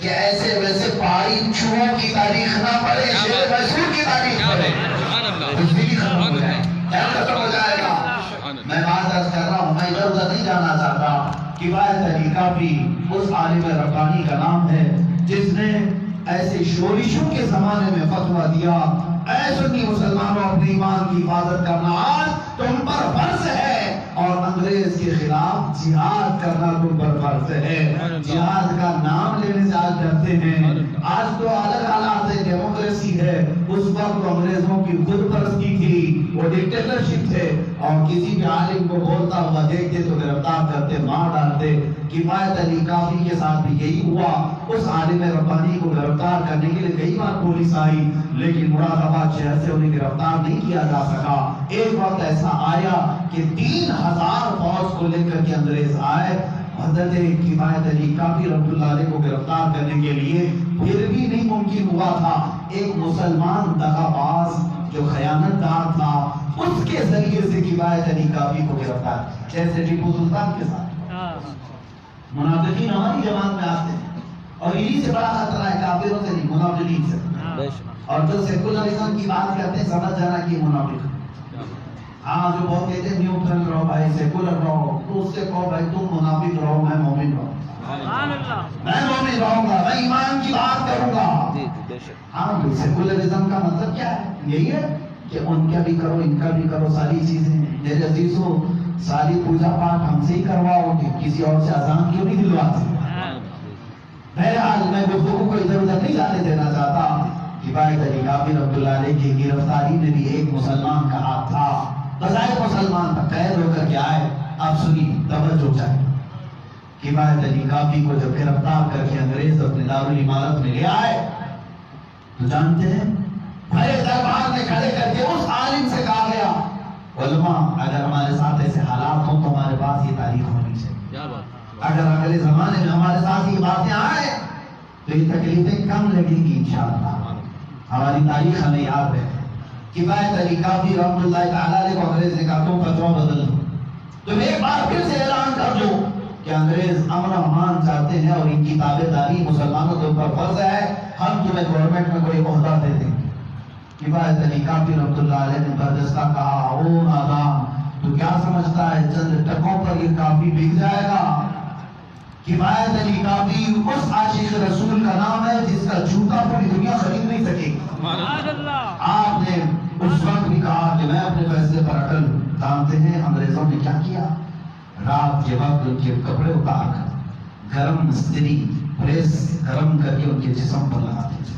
کہ ایسے ویسے پہاڑی چوہوں کی تاریخ نہ پڑھے، شہر میسور کی تاریخ پڑھے، بزدلی ختم ہو جائے، خیر ختم ہو جائے گا۔ میں بات عرض کر رہا ہوں، میں ادھر ادھر نہیں جانا چاہتا۔ کفایت علی کافی اس عالم ربانی کا نام ہے جس نے ایسے شورشوں کے زمانے میں فتویٰ دیا، اے سنی مسلمانوں اپنے ایمان کی حفاظت کرنا آج تم پر فرض ہے۔ خلاف جہاد کرنا تم پر فرض ہے. جہاد کا نام لینے سے آج ڈرتے ہیں. آج تو الگ حالات ہے, ڈیموکریسی ہے. اس وقت انگریزوں کی خود پرستی تھی, وہ ڈکٹیٹرشپ تھے, اور کسی بھی عالم کو بولتا ہوا دیکھتے تو گرفتار کرتے, مار ڈالتے. کفایت علی کافی کے ساتھ بھی یہی ہوا. اس عالم ربانی کو گرفتار کرنے کے لیے کئی بار پولیس آئی, لیکن مراد آباد شہر سے انہیں گرفتار نہیں کیا جا سکا. ایک وقت ایسا آیا کہ 3000 فوج کو لے کر کے انگریز آئے حضرت کفایت علی کافی رحمۃ اللہ علیہ کو گرفتار کرنے کے لیے. پھر بھی نہیں ممکن ہوا تھا. ایک مسلمان دغا باز جو خیانت دار تھا, اس کے ذریعے سے کفایت علی کافی کو گرفتار, جیسے ٹیپو سلطان کے ساتھ. منافقین ہماری جماعت میں آتے ہیں, اور انہی سے بڑا خطرہ ہے, کافروں سے نہیں, منافقین سے. اور جو سیکولرزم کی بات کرتے ہیں سمجھ جانا کہ منافق. ہاں, جو بہت کہتے ہیں نیوٹرل رہو بھائی, سیکولر رہو, تو اس سے کہو بھائی تم منافق رہو, میں مومن رہوں. میں مومن رہوں گا, میں ایمان کی بات کروں گا. ہاں, سیکولرزم کا مطلب کیا ہے؟ یہی ہے کہ ان کا بھی کرو, ان کا بھی کرو, ساری چیزیں. میرے عزیزو, ساری پوجا پاٹ ہم سے ہی کرواؤ گے, کسی اور سے اذان کیوں نہیں دلواتے؟ بہرحال میں گفتگو کو ادھر ادھر نہیں جانے دینا چاہتا. کفایت علی کافی رحمۃ اللہ علیہ کی گرفتاری میں بھی ایک مسلمان کا ہاتھ تھا. بظاہر مسلمان تھا, قید ہو کر کے آئے. آپ سنیے, توجہ چاہیے. کفایت علی کافی کو جب گرفتار کر کے انگریز اپنے دارالعمارت میں لے آئے تو جانتے ہیں بھرے دربار میں کھڑے کر کے اس عالم سے کہا گیا, علماء اگر ہمارے ساتھ ایسے حالات ہوں تو ہمارے پاس یہ تاریخ ہونی چاہیے. اگر اگلے زمانے میں ہمارے ساتھ یہ باتیں آئے تو یہ تکلیفیں کم لگیں گی انشاءاللہ. ہماری تاریخ ہمیں یاد ہے. کفایت علی کافی رحمۃ اللہ تعالیٰ علیہ کو انگریز نے کہا تم فتویٰ بدل دو, تم ایک بار پھر سے اعلان کر دو کہ انگریز امن و امان چاہتے ہیں اور ان کی تابع داری مسلمانوں کے اوپر فرض ہے, ہم تمہیں گورنمنٹ میں کوئی عہدہ دے دیں گے. کفایت علی کافی رحمۃ اللہ علیہ نے برجستہ کہا, او نادان, تو کیا سمجھتا ہے چند ٹکوں پر یہ کافی بک جائے گا؟ کفایت علی کافی اس عاشق رسول کا نام ہے جس کا جوتا پوری دنیا خرید نہیں سکے. آپ نے اس وقت بھی کہا کہ میں اپنے فیصلے پر اٹل ہوں. جانتے ہیں انگریزوں نے کیا کیا؟ رات کے وقت ان کے کپڑے اتار کر گرم استری پریس گرم کر کے ان کے جسم پر لگاتے تھے,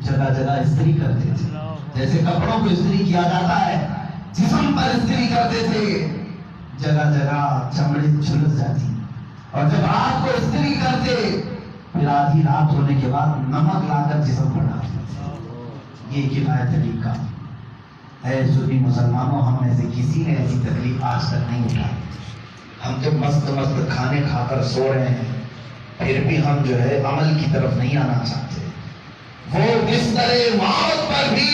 جگہ جگہ استری کرتے تھے. جیسے کپڑوں کو استری کیا جاتا ہے, جسم پر استری کرتے تھے. جگہ جگہ چمڑی جھلس جاتی, اور جب رات کو استری کرتے پھر آدھی رات ہونے کے بعد نمک لا کر جسم پر ڈالتے. یہ کفایت علی کا ہے. سنی مسلمانوں, ہم میں سے کسی نے ایسی تکلیف آج تک نہیں اٹھائی. ہم تو مست مست کھانے کھا کر سو رہے ہیں, پھر بھی ہم جو ہے عمل کی طرف نہیں آنا چاہتے. وہ بستر موت پر بھی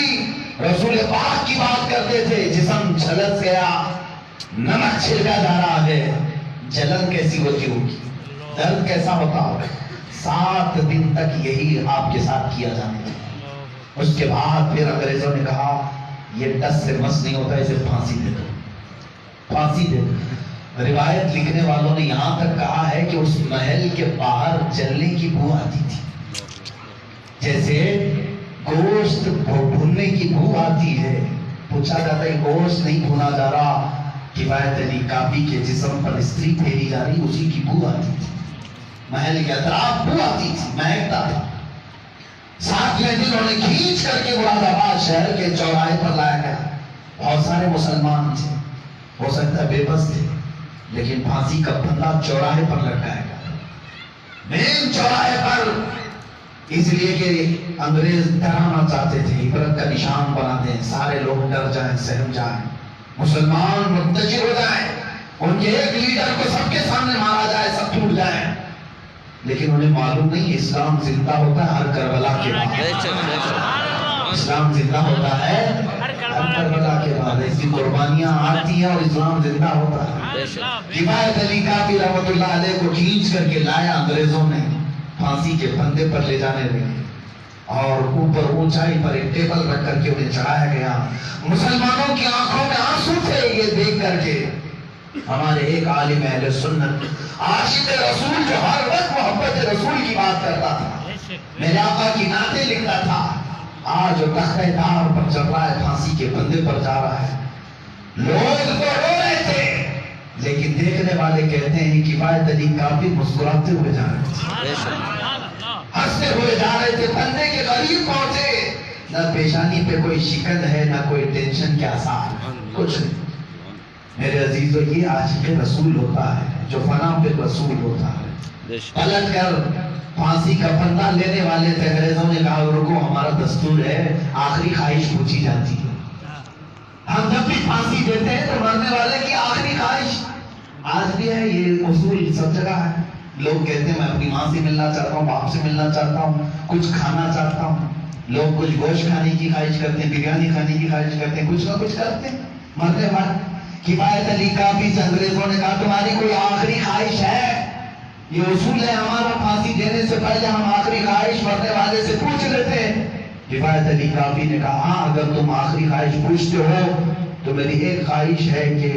رسول پاک کی بات کرتے تھے. جسم جھلس گیا, نمک چھڑکا جا رہا ہے, جلن کیسی ہوتی ہوگی, درد کیسا ہوتا ہوگا. 7 دن تک یہی آپ کے ساتھ کیا جانے تھا. اس کے بعد پھر انگریزوں نے کہا یہ ڈس سے مس نہیں ہوتا, اسے پھانسی دے دو, پھانسی دے دو. روایت لکھنے والوں نے یہاں تک کہا ہے کہ اس محل کے باہر جلنے کی بو آتی تھی, جیسے گوشت بھوننے کی بو آتی ہے. پوچھا جاتا ہے گوشت نہیں بھونا جا رہا, کفایت علی کافی کے جسم پر استری پھیری جا رہی, اسی کی بو آتی تھی. محل کے اطراف بو آتی تھی, مہکتا تھا. 7ویں دن انہیں کھینچ کر کے مراد آباد شہر کے چوراہے پر لایا گیا. بہت سارے مسلمان تھے, ہو سکتا ہے بے بس تھے, لیکن پھانسی کا پھندا چوراہے پر لٹکایا گیا, مین چوراہے پر, اس لیے کہ انگریز ڈرانا چاہتے تھے, عبرت کا نشان بنا دیں, سارے لوگ ڈر جائیں, سہم جائیں, مسلمان منتشر ہو جائیں, ان کے ایک لیڈر کو سب کے سامنے مارا جائے, سب ٹوٹ جائیں. لیکن انہیں معلوم نہیں اسلام زندہ ہوتا ہے ہر کربلا کے بعد. اسلام زندہ ہوتا ہے ہر کربلا کے بعد. ایسی قربانیاں آتی ہیں اور اسلام زندہ ہوتا ہے. کفایت علی کافی رحمۃ اللہ علیہ کو کھینچ کر کے لایا انگریزوں نے, پھانسی کے پھندے پر لے جانے لگے, اور اوپر اونچائی پر ایک ٹیبل رکھ کر کے انہیں چڑھایا گیا. مسلمانوں کی آنکھوں میں آنسو تھے یہ دیکھ کر کے. ہمارے ایک عالم اہل سنت, عاشق رسول, جو ہر وقت محبت رسول کی بات کرتا تھا, میرے آقا کی نعتیں لکھتا تھا, آج جو تخت دار پر چل رہا ہے, پھانسی کے پھندے پر جا رہا ہے. لوگ تو رو رہے تھے, لیکن دیکھ والے کہتے ہیں کفایت علی کافی مسکراتے ہوئے جا رہے تھے، بے شک ہنستے ہوئے جا رہے تھے، تننے کے قریب پہنچے، نہ پیشانی پہ کوئی شکن ہے نہ کوئی ٹینشن کے آثار، کچھ نہیں۔ میرے عزیزو، یہ عاشق رسول ہوتا ہے جو فنا پہ رسول ہوتا ہے۔ بے شک پلٹ کر پھانسی کا پنڈا لینے والے تھے، انگریزوں نے کہا رکو، ہمارا دستور ہے آخری خواہش پوچھی جاتی ہے، ہم جب بھی پھانسی دیتے ہیں تو مرنے والے کی آخری خواہش، آج بھی ہے یہ اصول سب جگہ ہے۔ لوگ کہتے ہیں میں اپنی ماں سے ملنا چاہتا ہوں، باپ سے ملنا چاہتا ہوں، کچھ کھانا چاہتا ہوں، لوگ کچھ گوشت کھانے کی خواہش کرتے ہیں، بریانی کھانے کی خواہش کرتے ہیں، کچھ نہ کچھ کرتے ہیں مرنے والے۔ کفایت علی کافی سے انگریزوں نے کہا تمہاری کوئی آخری خواہش ہے؟ یہ اصول ہے ہمارا، پھانسی دینے سے پہلے ہم آخری خواہش مرنے والے سے پوچھ لیتے ہیں۔ کفایت علی کافی نے کہا ہاں، اگر تم آخری خواہش پوچھتے ہو تو میری ایک خواہش ہے کہ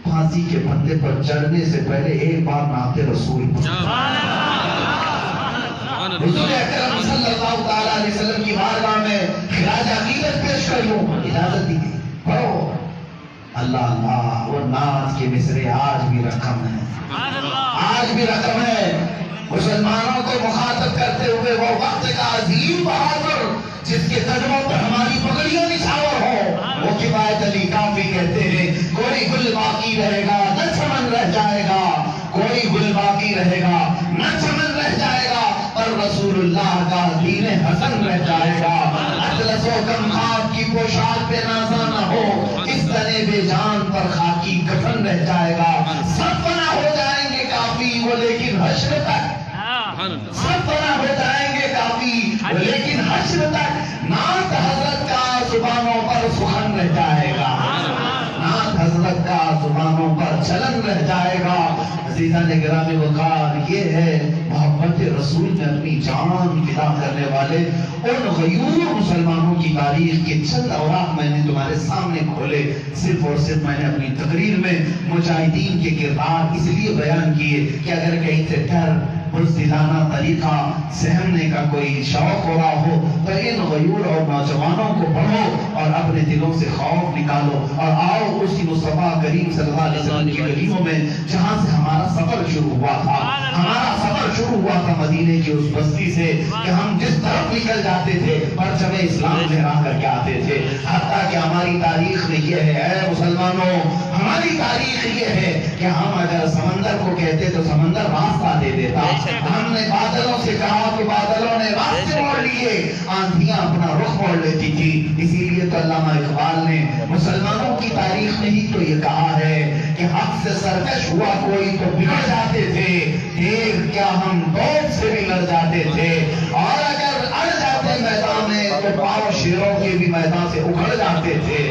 پھانسی کے پھندے پر چڑھنے سے پہلے ایک بار نعت رسول حضور اکرم صلی اللہ تعالیٰ علیہ وسلم کی بارگاہ میں خراج عقیدت پیش کر لوں، اجازت دی گئی، پڑھو۔ اللہ اللہ، وہ نعت کے مصرے آج بھی رقم ہے، آج بھی رقم ہے۔ مسلمانوں کو مخاطب کرتے ہوئے وہ وقت کا عظیم بہادر جس کے قدموں پر ہماری پگڑیاں نچھاور ہو، وہ کفایت علی کافی کہتے ہیں کوئی گل باقی رہے گا نہ چمن رہ جائے گا، کوئی گل باقی رہے گا نہ چمن رہ جائے گا، پر رسول اللہ کا دین حسن رہ جائے گا۔ اطلس و کمخاب کی پوشاک پہ نازا نہ ہو، اس تنے بے جان پر خاکی کفن رہ جائے گا۔ سب فنا ہو جائیں گے کافی وہ لیکن حشر تک، سب فنا ہو جائیں گے کافی لیکن حشر تک نعت حضرت کا زبانوں پر سخن رہ جائے گا، نعت حضرت کا زبانوں پر چلن رہ جائے گا۔ عزیزان گرامی وقار، یہ ہے محبت رسول میں اپنی جان فدا کرنے والے ان غیور مسلمانوں کی تاریخ کے چند اوراق میں نے تمہارے سامنے کھولے، صرف اور صرف میں نے اپنی تقریر میں مجاہدین کے کردار اس لیے بیان کیے کہ اگر کہیں سے ڈر بزدلانہ طریقہ سہمنے کا کوئی شوق ہو رہا ہو تو ان غیور اور نوجوانوں کو پڑھو اور اپنے دلوں سے خوف نکالو، اور آؤ اسی مصطفیٰ کریم صلی اللہ علیہ وسلم کی گلیوں میں جہاں سے ہمارا سفر شروع ہوا تھا، ہمارا سفر شروع ہوا تھا مدینے کی اس بستی سے کہ ہم جس طرف نکل جاتے تھے پرچم اسلام لہرا کر کے آتے تھے، حتیٰ کہ ہماری تاریخ میں یہ ہے، اے مسلمانوں، ہماری تاریخ یہ ہے کہ ہم اگر سمندر کو کہتے تو سمندر راستہ دے دیتا، ہم نے بادلوں سے کہا تو بادلوں نے راستے موڑ لیے، آندھیاں اپنا رخ موڑ لیتی تھی۔ اسی لیے تو علامہ اقبال نے مسلمانوں کی تاریخ میں ہی تو یہ کہا ہے کہ حق سے سرکش ہوا کوئی تو بگڑ جاتے تھے، دیکھ کیا ہم توپ سے بھی لڑ جاتے تھے، اور اگر اڑ جاتے میدان میں تو پاؤں شیروں کے بھی میدان سے اکھڑ جاتے تھے۔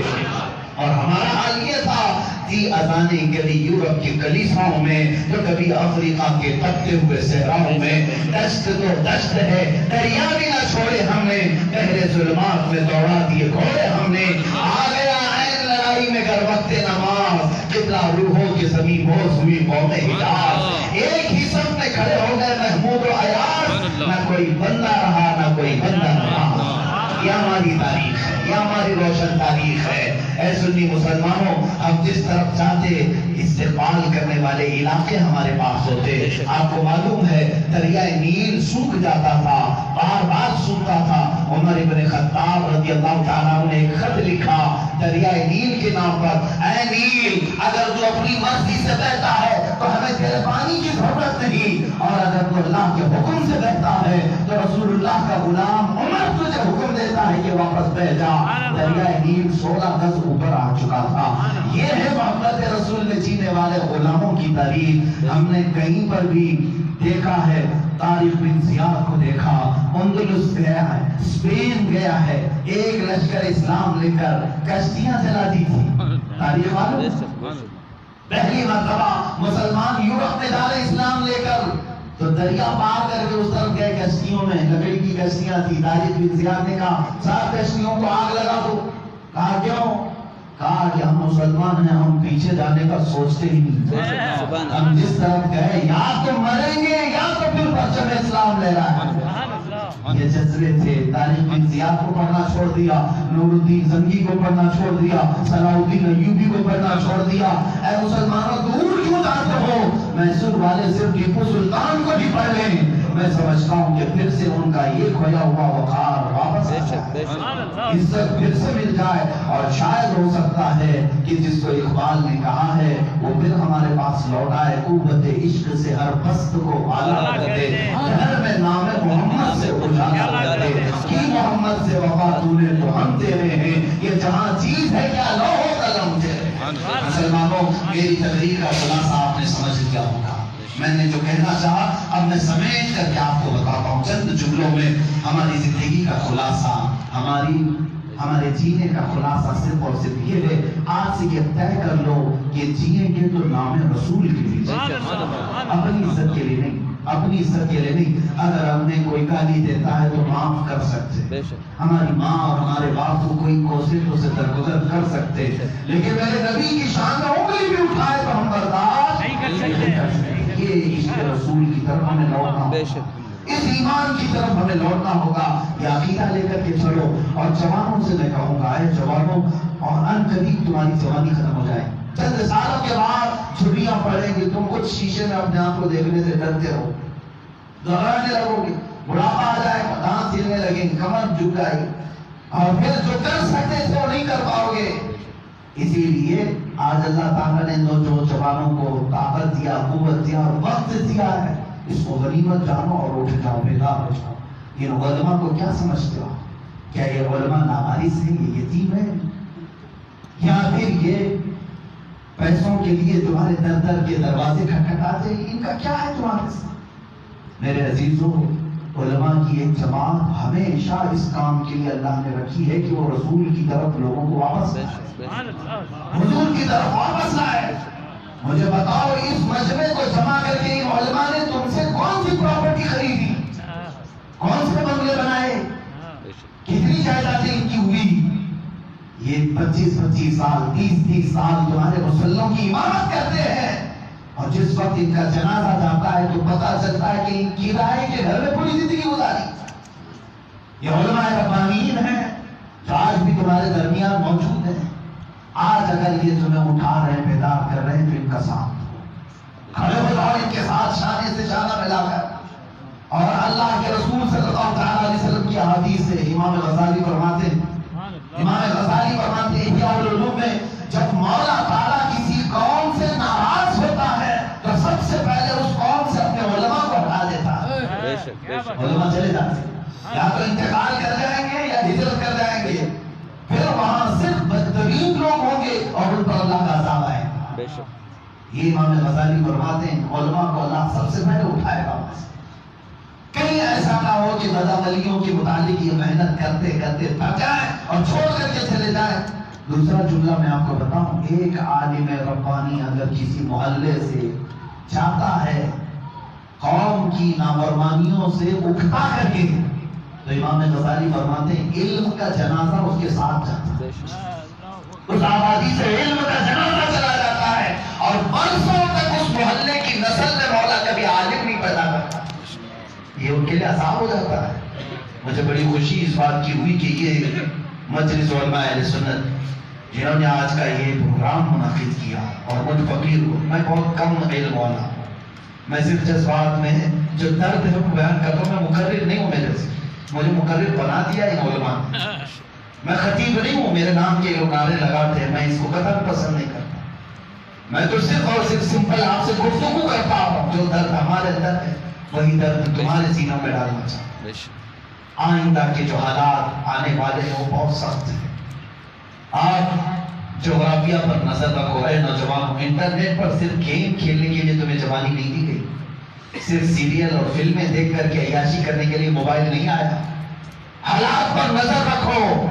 اور ہمارا حال یہ تھا کہ اذانیں کبھی یورپ کے کلیساؤں میں تو کبھی افریقہ کے تپتے ہوئے صحراؤں میں، دشت تو دشت ہے، دریا بھی نہ چھوڑے ہم نے، گہرے ظلمات میں دوڑا دیے گھوڑے ہم نے، آ گیا عین لڑائی میں گر وقت نماز، قبلہ روحوں کے زمین بوس ہوئی قوم حجاز، ایک ہی صف میں کھڑے ہو گئے محمود و ایاز، نہ کوئی بندہ رہا نہ کوئی بندہ رہا۔ یہ ہماری تاریخ ہے، یہ ہماری روشن تاریخ ہے۔ اے سنی مسلمانوں، ہم جس طرف چاہتے استقبال کرنے والے علاقے ہمارے پاس ہوتے۔ آپ کو معلوم ہے دریائے نیل سوکھ جاتا تھا، بار بار سوکھتا تھا۔ عمر ابن خطاب رضی اللہ تعالیٰ عنہ نے ایک خط لکھا دریائے نیل کے نام پر، اے نیل اگر تو اپنی مرضی سے بہتا ہے تو ہمیں تیرے پانی کی ضرورت نہیں، اور اگر تو اللہ کے حکم سے بہتا ہے تو رسول اللہ کا غلام عمر تجھے حکم دیتا ہے کہ واپس بہ جا۔ دریائے نیل 16 گز اوپر آ چکا تھا۔ یہ ہے محبت رسول میں جینے والے غلاموں کی تاریخ۔ ہم نے کہیں پر بھی دیکھا ہے، طارق بن زیاد کو دیکھا، اندلس گیا ہے، اسپین گیا ہے، ایک لشکر اسلام لے کر کشتیاں جلا دی تھی، تاریخ معلوم؟ پہلی مرتبہ مسلمان یورپ میں ڈالے اسلام لے کر تو دریا پار کر کے اس طرف گئے کشتیوں میں، لکڑی کی کشتیاں تھی۔ طارق بن زیاد نے کہا 4 کشتیوں کو آگ لگا دو۔ کہا کیوں؟ کہا کہ ہم مسلمان ہیں، ہم پیچھے جانے کا سوچتے ہی نہیں، ہم جس طرف گئے یا تو مریں گے یا تو پھر پرچم اسلام لے رہا ہے۔ یہ جذبے تھے. تاریخ بن زیاد کو پڑھنا چھوڑ دیا, نور الدین زنگی کو پڑھنا چھوڑ دیا, صلاح الدین ایوبی کو پڑھنا چھوڑ دیا. اے مسلمانوں دور کیوں جاتے ہو؟ میسور والے صرف ٹیپو سلطان کو بھی پڑھ لیں. میں سمجھتا ہوں کہ پھر سے ان کا یہ کھویا ہوا وقار واپس آ جائے, عزت پھر سے مل جائے, اور شاید ہو سکتا ہے کہ جس کو اقبال نے کہا ہے وہ پھر ہمارے پاس لوٹ آئے. قوت عشق سے ہر پست کو بالا کر دے, گھر میں نام محمد سے اجالا کر دے. کی محمد سے وفا تو نے تو ہم تیرے ہیں, یہ جہاں چیز ہے کیا لوح و قلم تیرے. مسلمانوں میری تقریر کا خلاصہ آپ نے سمجھ لیا ہوگا. میں نے جو کہنا چاہا اب میں سمیٹ کر کے آپ کو بتاتا ہوں چند جملوں میں. ہماری زندگی کا خلاصہ, ہمارے جینے کا خلاصہ صرف اور صرف یہ ہے, آج سے یہ طے کر لو کہ جیئیں گے تو نام رسول کے لیے, اپنی عزت کے لیے نہیں, اپنی عزت کے لیے نہیں. اگر ہم نے کوئی گالی دیتا ہے تو معاف کر سکتے, ہماری ماں اور ہمارے باپ کو کوئی کوسے تو سے درگزر کر سکتے, لیکن میرے نبی کی شان میں انگلی بھی اٹھائے تو ہم برداشت نہیں کر سکتے. یہ عشق رسول کی طرف ہمیں لوٹنا ہوگا, اس ایمان کی طرف ہمیں لوٹنا ہوگا. یہ عقیدہ لے کر کے چلو. اور جوانوں سے میں کہوں گا, اے جوانوں, اور ان قریب تمہاری جوانی ختم ہو جائے, چند سالوں کے بعد چھٹیاں پڑیں گی, تم کچھ شیشے میں اپنے آپ کو دیکھنے سے ڈرتے رہو, گھبرانے لگو گے, بڑھاپا آ جائے گا, دانت ہلنے لگیں گے, کمر جھک جائے گی, اور پھر جو کر سکتے تھے وہ نہیں کر پاؤ گے. اسی لیے آج اللہ تعالیٰ نے جو جوانوں کو طاقت دیا, قوت دیا اور وقت دیا ہے, اس کو غنیمت جانو اور اٹھ جاؤ, بیدار ہو جاؤ. ان علماء کو کیا سمجھتے ہو؟ کیا یہ علماء ناوارث ہیں, یہ یتیم ہیں, یا پھر یہ پیسوں کے لیے تمہارے در در کے دروازے کھٹکھٹاتے ہیں؟ ان کا کیا ہے تمہارے ساتھ؟ میرے عزیزوں, علماء کی ایک جماعت ہمیشہ اس کام کے لیے اللہ نے رکھی ہے کہ وہ رسول کی طرف لوگوں کو واپس لائے, حضور کی طرف واپس لائے. مجھے بتاؤ, اس مجمع کو جمع کر کے ان علماء نے تم سے کون سی پراپرٹی خریدی, کون سے بنگلے بنائے, کتنی جائیدادیں ان کی ہوئی؟ یہ 25-25 سال 30-30 سال تمہارے مسلموں کی امامت کرتے ہیں, اور جس وقت ان کا جنازہ جاتا ہے تو پتا چلتا ہے کہ ان کی رائے کے گھر میں پوری زندگی گزاری. یہ علماء ربانیین ہیں جو آج بھی تمہارے درمیان موجود ہیں. آج اگر یہ تمہیں اٹھا رہے ہیں, بیدار کر رہے ہیں, تو ان کا ساتھ کھڑے ہو جاؤ, ان کے ساتھ شانے سے شانہ ملا کر. اور اللہ کے رسول صلی اللہ علیہ وسلم کی حدیث سے امام غزالی فرماتے ہیں, احیاء العلوم میں, جب مولا تعالیٰ کسی قوم سے ناراض ہوتا ہے تو سب سے پہلے اس قوم سے اپنے علماء کو ہٹا دیتا ہے. علماء چلے جاتے ہیں, یا تو انتقال کر جائیں گے یا ہجرت کر جائیں گے, پھر وہاں صرف بدترین لوگ ہوں گے اور ان پر اللہ کا عذاب آئے گا. یہ امام غزالی فرماتے ہیں, علماء کو اللہ سب سے پہلے اٹھائے گا. کہیں ایسا نہ ہو کہ بدعملیوں کے متعلق یہ محنت کرتے کرتے تھک جائیں اور چھوڑ کر کے چلے جائیں. دوسرا جملہ میں آپ کو بتاؤں, ایک عالم ربانی اگر کسی محلے سے چاہتا ہے قوم کی نافرمانیوں سے اکھتا کر کے, تو امام غزالی فرماتے ہیں علم کا جنازہ اس کے ساتھ جاتا ہے, اس آبادی سے علم کا جنازہ چلا جاتا ہے, اور برسوں تک اس محلے کی نسل میں مولا کبھی عالم نہیں پیدا کرتا. یہ ان کے لیے عذاب ہو جاتا ہے. مجھے بڑی خوشی اس بات کی ہوئی کہ یہ مجلس علماء اہل سنت جنہوں نے آج کا یہ پروگرام منعقد کیا, اور مجھ فقیر ہوں, میں بہت کم علم والا, میں صرف جذبات میں جو درد ہے وہ بیان کرتا ہوں. میں مقرر نہیں ہوں, میرے سے مجھے مقرر بنا دیا ان علماء نے. میں خطیب نہیں ہوں, میرے نام کے لوگ نعرے لگاتے ہیں, میں اس کو قطعاً پسند نہیں کرتا. میں تو صرف اور صرف سمپل آپ سے گفتگو کرتا ہوں. جو درد ہمارے اندر ہے وہی درد تمہارے سینوں میں ڈالنا چاہتا ہوں. آئندہ کے جو حالات آنے والے ہیں وہ بہت سخت ہیں. آپ جغرافیہ پر نظر رکھو. اے نوجوانوں, انٹرنیٹ پر صرف گیم کھیلنے کے لیے تمہیں جوانی نہیں دی گئی, صرف سیریل اور فلمیں دیکھ کر کے عیاشی کرنے کے لیے موبائل نہیں آیا. حالات پر نظر رکھو.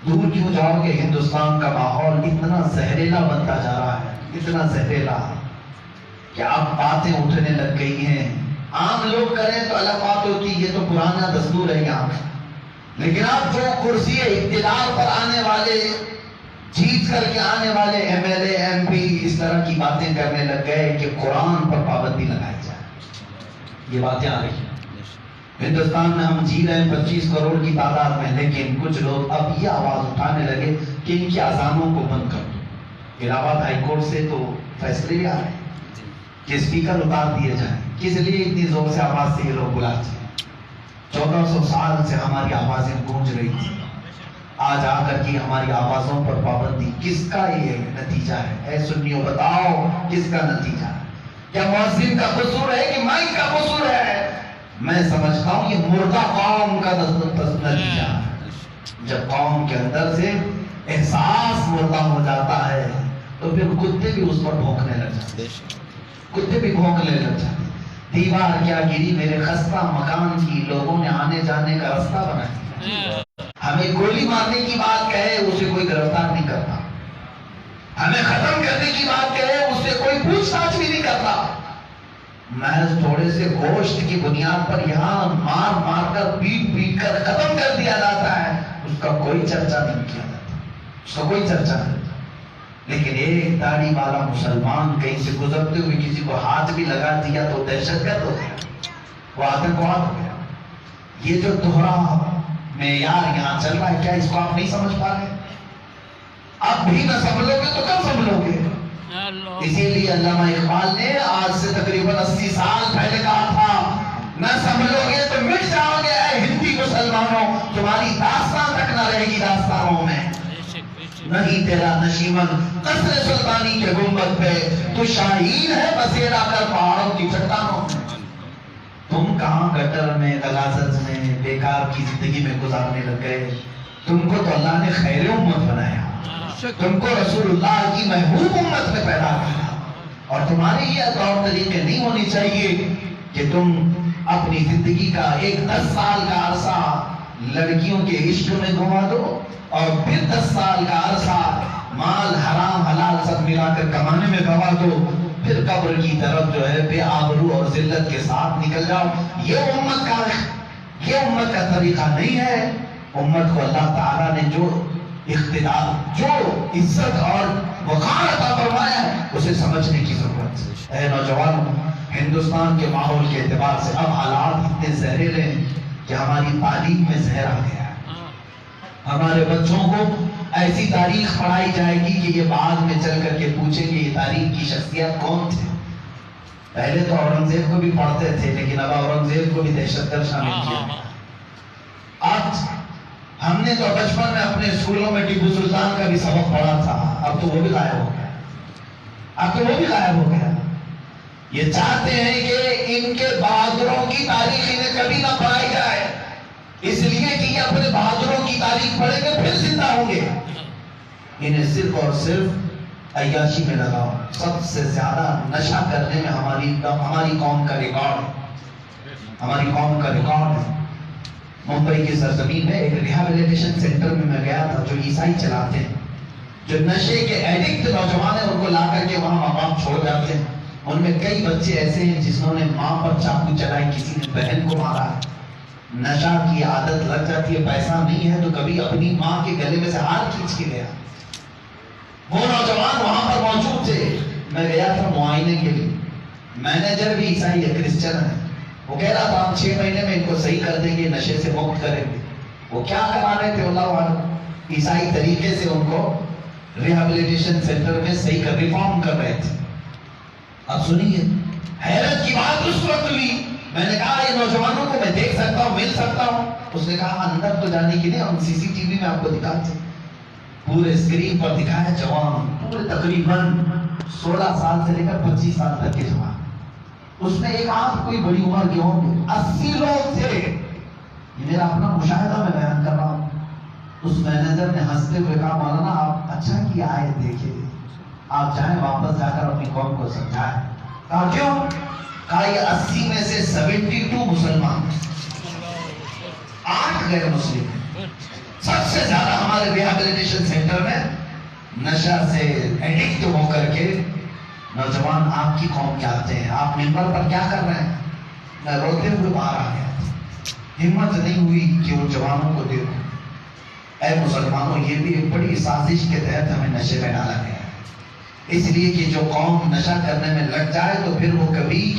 دور کیوں جاؤ گے؟ ہندوستان کا ماحول اتنا زہریلا بنتا جا رہا ہے, اتنا زہریلا کہ اب باتیں اٹھنے لگ گئی ہیں. عام لوگ کریں تو الگ بات ہوتی, یہ تو پرانا دستور ہے یہاں. لیکن اب جو کرسی اقتدار پر آنے والے, جیت کر کے آنے والے M L A M P اس طرح کی باتیں کرنے لگ گئے کہ قرآن پر پابندی لگائی جائے. یہ باتیں آ رہی ہیں. ہندوستان میں ہم جی رہے ہیں 25 کروڑ کی تعداد میں، لیکن کچھ لوگ اب یہ آواز اٹھانے لگے کہ ان کی اذانوں کو بند کر دو۔ الہ آباد ہائی کورٹ سے تو فیصلے بھی آ رہے ہیں کہ اسپیکر اتار دیے جائیں۔ کس لیے اتنی زور سے آواز سے یہ لوگ بلاتے ہیں؟ 1400 سال سے ہماری آوازیں گونج رہی تھی، آج آ کر کے ہماری آوازوں پر پابندی، کس کا یہ نتیجہ ہے؟ اے سنیو بتاؤ کس کا نتیجہ ہے؟ کیا مؤذن کا قصور ہے کہ مائک کا قصور ہے؟ میں سمجھتا ہوں یہ مردہ قوم کا نتیجہ ہے۔ جب قوم کے اندر سے احساس مردہ ہو جاتا ہے تو پھر کتے بھی اس پر بھونکنے لگ جاتے ہیں، کتے بھی بھونکنے لگ جاتے ہیں۔ دیوار کیا گری میرے خستہ مکان کی، لوگوں نے آنے جانے کا راستہ بنا دیا۔ ہمیں گولی مارنے کی بات کہے اسے کوئی گرفتار نہیں کرتا، ہمیں ختم کرنے کی بات کہے اس سے کوئی پوچھ تاچھ بھی نہیں کرتا۔ محض تھوڑے سے گوشت کی بنیاد پر یہاں مار مار کر پیٹ کر ختم کر دیا جاتا ہے، اس کا کوئی چرچا نہیں کیا جاتا، اس کا کوئی چرچا نہیں۔ لیکن ایک داڑھی والا مسلمان کہیں سے گزرتے ہوئے کسی کو ہاتھ بھی لگا دیا تو دہشت گرد ہو گیا، وہ آتنکواد ہو گیا۔ یہ جو دوہرا معیار یہاں چل رہا ہے، کیا اس کو آپ نہیں سمجھ پا رہے؟ اب بھی نہ سمجھو گے تو کب سمجھو گے؟ اسی لیے علامہ اقبال نے آج سے تقریباً 80 سال پہلے کہا تھا، نہ سمجھو گے تو مٹ جاؤ گے اے ہندی مسلمانوں، تمہاری داستان تک نہ رہے گی داستانوں میں۔ نہیں تیرا نشیمن قصر سلطانی کے گنبد پہ، تو شاہین ہے بسیرا کر پہاڑوں کی چٹانوں میں۔ تم کہاں گٹر میں غلاظت میں بیکار کی زندگی میں گزارنے لگ گئے؟ تم کو تو اللہ نے خیر امت بنایا، تم کو رسول اللہ کی محبوب امت میں پیدا کیا، اور تمہارے یہ طور طریقے نہیں ہونے چاہیے کہ تم اپنی زندگی کا ایک 10 سال کا عرصہ لڑکیوں کے عشق میں گنوا دو، اور پھر 10 سال کا عرصہ مال حرام حلال سب ملا کر کمانے میں گنوا دو، پھر قبر کی طرف جو ہے بے آبرو اور ذلت کے ساتھ نکل جاؤ۔ یہ امت کا طریقہ نہیں ہے۔ امت کو اللہ تعالیٰ نے جو اقتدار، جو عزت اور وقار عطا فرمایا ہے، اسے سمجھنے کی ضرورت ہے۔ اے نوجوانوں، ہندوستان کے ماحول کے اعتبار سے اب حالات اتنے زہریلے ہیں کہ ہماری تعلیم میں زہر آ گیا ہے۔ ہمارے بچوں کو ایسی تاریخ پڑھائی جائے گی کہ یہ بعد میں چل کر کے پوچھیں گے یہ تاریخ کی شخصیت کون تھے۔ پہلے تو اورنگزیب کو بھی پڑھتے تھے، لیکن اب اورنگزیب کو بھی دہشت گرد شامل کیا گیا۔ آج ہم نے تو بچپن میں اپنے اسکولوں میں ٹیپو سلطان کا بھی سبق پڑھا تھا، اب تو وہ بھی غائب ہو گیا۔ یہ چاہتے ہیں کہ ان کے بہادروں کی تاریخ انہیں کبھی نہ پڑھائی جائے، اس لیے کہ یہ اپنے بہادروں کی تاریخ پڑھیں گے پھر زندہ ہوں گے۔ انہیں صرف اور صرف عیاشی میں لگاؤ۔ سب سے زیادہ نشہ کرنے میں ہماری قوم کا ریکارڈ ہے۔ ممبئی کی سرزمین میں ایک ریہیبلیٹیشن سینٹر میں میں گیا تھا، جو عیسائی چلاتے ہیں، جو نشے کے ایڈکٹ نوجوان ہیں، ان کو لا کر کے وہاں ماں باپ چھوڑ جاتے ہیں۔ ان میں کئی بچے ایسے ہیں جنہوں نے ماں پر چاقو چلائی، کسی نے بہن کو مارا ہے۔ نشہ کی عادت لگ جاتی ہے، پیسہ نہیں ہے تو کبھی اپنی ماں کے گلے میں سے ہار کھینچ کے گیا۔ وہ نوجوان وہاں پر موجود تھے، میں گیا تھا معائنے کے لیے۔ مینیجر بھی عیسائی ہے، کرسچن ہے۔ وہ کہہ رہا تھا ہم 6 مہینے میں ان کو صحیح کر دیں گے، نشے سے مکت کریں گے۔ وہ کیا کرا رہے تھے اللہ عالم، عیسائی طریقے سے ان کو ریہیبلیٹیشن سینٹر میں صحیح کر ریفارم کر رہے تھے۔ اب سنیے، حیرت کی بات اس وقت ہوئی، میں نے کہا یہ نوجوانوں کو میں دیکھ سکتا ہوں، مل سکتا ہوں؟ اس نے کہا اندر تو جانے کے لیے ہم CCTV میں آپ کو دکھاتے ہیں۔ پورے اسکرین پر دکھایا جوان، پورے تقریباً 16 سال سے لے کر 25 سال تک کے جوان، اس میں ایک آدھ کوئی بڑی عمر کے ہوں گے، 80 لوگ تھے۔ یہ میرا اپنا مشاہدہ میں بیان کر رہا ہوں۔ اس مینیجر نے ہنستے ہوئے کہا مولانا آپ اچھا کیا آئے دیکھے، آپ جائیں واپس جا کر اپنی قوم کو سمجھائیں۔ کہا کیوں؟ کہا یہ 80 میں سے 72 مسلمان، 8 غیر مسلم ہیں۔ سب سے زیادہ ہمارے ریہیبلیٹیشن سینٹر میں نشہ سے ایڈکٹ ہو کر کے نوجوان آپ کی قوم کے آتے ہیں۔ آپ ممبر پر کیا کر رہے ہیں؟ میں روتے ہوئے باہر آ گیا، ہمت نہیں ہوئی کہ وہ جوانوں کو دیکھوں۔ اے مسلمانوں، یہ بھی ایک بڑی سازش کے تحت ہمیں نشے میں ڈالا گیا ہے، اس لیے کہ جو قوم نشہ کرنے میں لگ جائے تو پھر وہ کبھی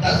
10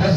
10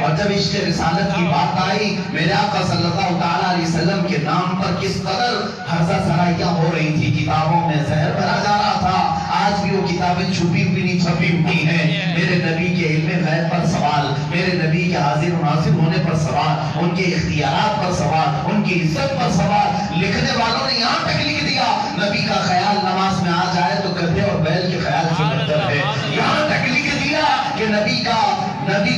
اور جب عشق رسالت کی بات آئی، میرے آقا صلی اللہ تعالیٰ علیہ وسلم کے نام پر کس قدر ہرزہ سرائیاں ہو رہی تھی، کتابوں میں زہر بھرا جا رہا تھا. آج بھی وہ کتابیں چھپی ہوئی نہیں چھپی ہوئی ہیں. میرے نبی کے علم غیب پر سوال، میرے نبی کے حاضر و ناظر ہونے پر سوال، ان کے اختیارات پر سوال، ان کی عزت پر سوال. لکھنے والوں نے یہاں تک لکھ دیا، نبی کا خیال نماز میں آ جائے تو گدھے اور بیل کے خیال سے بہتر ہے. یہاں تک لکھ دیا کہ نبی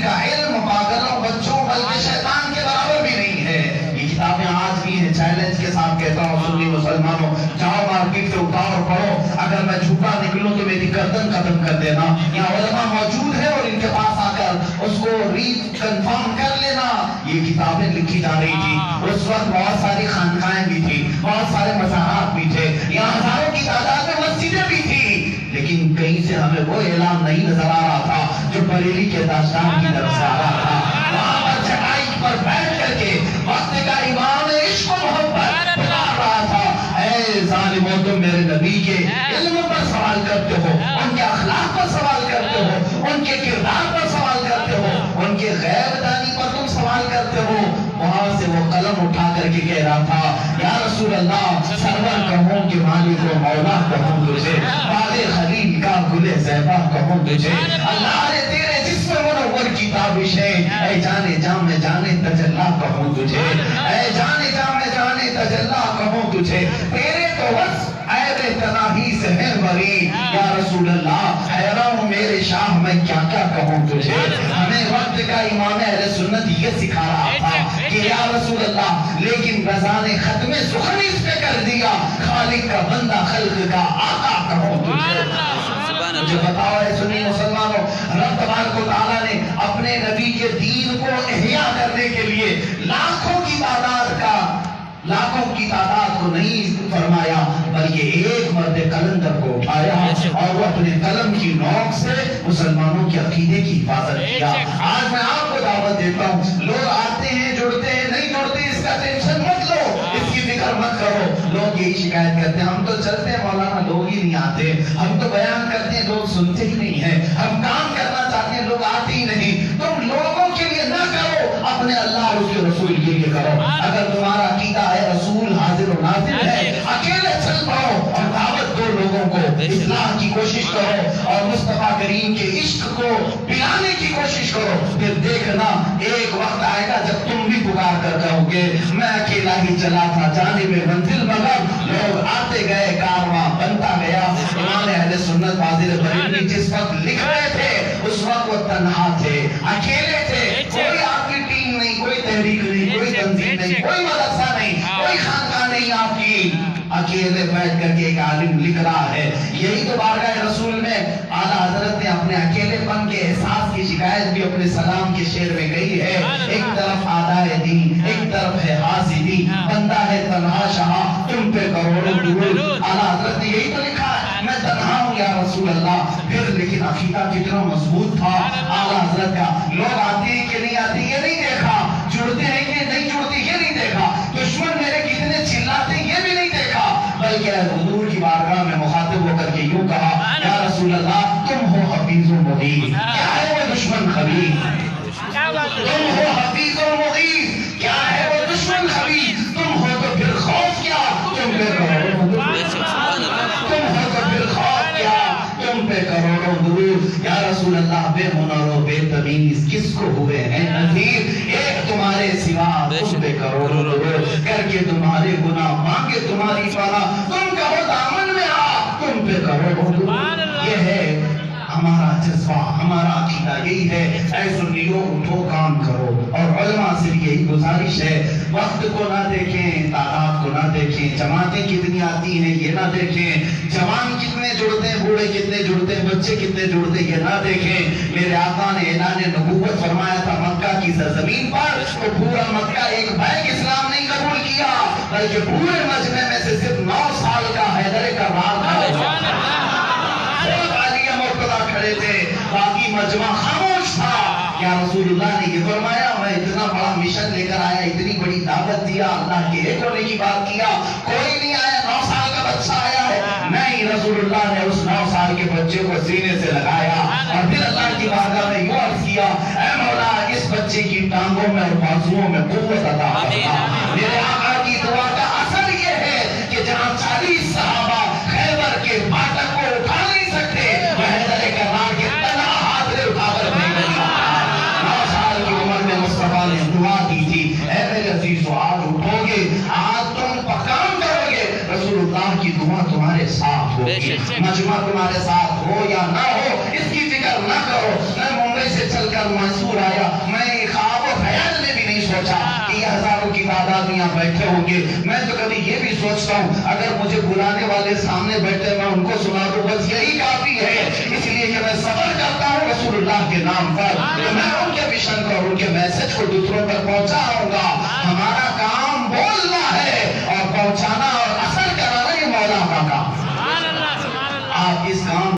کا علم پاگلوں، بچوں، بلکہ شیطان کے برابر بھی نہیں ہے. یہ کتابیں آج بھی ہیں. چیلنج کے ساتھ کہتا ہوں سنی مسلمانوں، جاؤ مارکیٹ سے اٹھاؤ اور پڑھو. اگر میں جھوٹا نکلوں تو میری گردن ختم کر دینا. یہاں علماء موجود ہیں اور ان کے پاس آ کر اس کو ری کنفرم کر لینا. یہ کتابیں لکھی جا رہی تھی. اس وقت بہت ساری خانقاہیں بھی تھی، بہت سارے مزارات بھی تھے، یہاں ہزاروں کی تعداد میں مسجدیں بھی تھی. لیکن کہیں سے ہمیں وہ اعلان نہیں نظر آ رہا تھا جو بریلی کے داشتان کی طرف سے آ رہا تھا. وہاں پر چٹائی پر بیٹھ کر کے وقت کا امام عشق و محبت پکار رہا تھا، اے ظالموں تم میرے نبی کے علم پر سوال کرتے ہو، ان کے اخلاق پر سوال کرتے ہو، ان کے کردار پر سوال کرتے ہو، ان کے غیب دانی پر تم سوال کرتے ہو. وہاں سے وہ قلم اٹھا کر کے کہہ رہا تھا، یا رسول اللہ، سرور کہوں کہ مالک و مولا کہوں تجھے، بال خلیل کا گل زیبا کہوں تجھے. اللہ نے تیرے جسم منور کی تابش ہے، اے جانے جام جانے تجلا کہوں تجھے، اے جانے جام جانے تجلا کہوں تجھے. تیرے تو بس عیب تناہی سے ہے بری، یا رسول اللہ حیران ہوں میرے شاہ میں کیا کیا کہوں تجھے. ہمیں وقت کا امام اہل سنت یہ سکھا رہا تھا کہ یا رسول اللہ، لیکن رضا نے ختم سخن اس پہ کر دیا، خالق کا بندہ خلق کا آقا کہوں تجھے. مجھے بتاؤ اے سنی مسلمانوں، رب تبارک و تعالیٰ نے اپنے نبی کے دین کو احیا کرنے کے لیے لاکھوں کی تعداد کو نہیں فرمایا، بلکہ ایک مرد قلندر کو اٹھایا اور وہ اپنے قلم کی نوک سے مسلمانوں کے عقیدے کی حفاظت کیا. آج میں آپ کو دعوت دیتا ہوں، لوگ آتے ہیں، جڑتے ہیں، نہیں جڑتے اس کا ٹینشن مت لو، اس کی فکر مت کرو. لوگ یہی شکایت کرتے ہیں، ہم تو چلتے ہیں مولانا، لوگ ہی نہیں آتے. ہم تو بیان کرتے ہیں، لوگ سنتے ہی نہیں ہیں. ہم کام کرنا چاہتے ہیں، لوگ آتے ہی نہیں. تم لوگوں کے لیے نہ کرو، اپنے اللہ اور اس کے رسول کے لیے کرو. اگر تمہارا عقیدہ ہے رسول حاضر و نازل ہے، اکیلے چل پاؤ اور دعوت دو لوگوں کو، اصلاح کی کوشش کرو اور مصطفیٰ کریم کے عشق کو پلانے کی کوشش کرو. پھر دیکھنا ایک وقت آئے گا جب تم بھی پکار کر کہو گے میں اکیلا ہی چلا تھا جانب منزل مگر. لوگ آتے گئے، کارواں بنتا گیا. امام اہل سنت حاضر بریلوی جس وقت لکھ رہے تھے اس وقت وہ تنہا تھے، اکیلے تھے. کوئی آپ کی ٹیم نہیں، کوئی تحریک نہیں، کوئی تنظیم نہیں، کوئی مدرسہ نہیں، کوئی خانقاہ نہیں آپ کی. اکیلے بیٹھ کر کے ایک عالم لکھ رہا ہے. یہی تو بارگاہ رسول میں اعلیٰ حضرت نے اپنے اکیلے پن کے احساس کی شکایت بھی اپنے سلام کے شعر میں کہی ہے. ایک طرف آدائے دین، ایک طرف ہے حاسدی، بندہ ہے تنہا شاہ تم پہ کروڑوں درود. اعلیٰ حضرت نے یہی تو لکھا ہے، میں تنہا ہوں یا رسول اللہ. پھر لیکن عقیدہ کتنا مضبوط تھا اعلیٰ حضرت کا. لوگ آتے ہیں کہ نہیں آتے یہ نہیں دیکھا، جڑتے ہیں کہ نہیں جڑتے یہ نہیں دیکھا، دشمن میرے کتنے چلاتے یہ بھی نہیں دیکھا، بلکہ حضور کی بارگاہ میں مخاطب ہو کر کے یوں کہا، یا رسول اللہ تم ہو حفیظ و مغیث، کیا ہے وہ دشمن خبیث. تم ہو حفیظ و مغیث، کیا ہے وہ دشمن خبیث. تم ہو تو پھر خوف کیا، تم پہ کروڑوں درود. تم ہو تو پھر خوف کیا، تم پہ کروڑوں درود. یا رسول اللہ بے ہنر و بے تمیز کس کو ہوئے ہیں نذیر. ایک تمہارے سوا تم پہ کروڑوں درود. کر کے تمہارے گناہ مانگے تمہاری پناہ. تم کہو دامن میں آ، تم پہ کروڑوں درود. یہ ہے ہمارا جذبہ، ہمارا عقیدہ یہی ہے. اے سنیو اٹھو کام کرو. اور علماء سے بھی یہی گزارش ہے، وقت کو نہ دیکھیں، تعداد کو نہ دیکھیں، جماعتیں کتنی آتی ہیں یہ نہ دیکھیں، جوان کتنے جڑتے ہیں، بوڑھے کتنے جڑتے ہیں، بچے کتنے جڑتے ہیں یہ نہ دیکھیں. میرے آقا نے اعلان نبوت فرمایا تھا مکہ کی سرزمین پر، تو پورا مکہ ایک بیگ اسلام نہیں قبول کیا، بلکہ پورے مجمع میں سے صرف 9 سال کا حیدر کرار تھا. کھڑے تھے، باقی مجمع خاموش تھا. کیا رسول اللہ نے یہ فرمایا میں اتنا بڑا مشن لے کر آیا، اتنی بڑی دعوت دیا، اللہ کے ایک ہونے کی بات کیا، کوئی نہیں آیا، 9 سال کا بچہ آیا ہے؟ نہیں، رسول اللہ نے اس 9 سال کے بچے کو سینے سے لگایا اور پھر اللہ کی بارگاہ میں یوں عرض بچے کی ٹانگوں میں اور بازوؤں میں قوت عطا فرما۔ میرے آقا کی دعا کا اثر یہ ہے کہ جہاں 40 صحابہ خیبر کے پھاٹک کو اٹھا نہیں سکتے، وہ حیدر کرار کے تنہا ہاتھ سے اٹھا کر بھیج دیا۔ 9 سال کی عمر میں مصطفیٰ نے دعا دی تھی، اے میرے عزیزو آج اٹھو گے، آج تم کام کرو گے، رسول اللہ کی دعا تمہارے ساتھ ہوگی۔ مجمع تمہارے ساتھ ہو یا نہ ہو اس کی فکر نہ کرو۔ میں ممبئی سے چل کر میسور آیا، میں خواب و خیال میں بھی نہیں سوچا کہ یہ ہزاروں کی تعداد میں یہاں بیٹھے ہوں گے۔ میں تو کبھی یہ بھی سوچتا ہوں اگر مجھے بلانے والے سامنے بیٹھے میں ان کو سنا دوں بس یہی کافی ہے، اس لیے کہ میں سفر کرتا ہوں رسول اللہ کے نام پر، تو میں ان کے مشن کو اور ان کے میسج کو دوسروں تک پہنچاؤں گا۔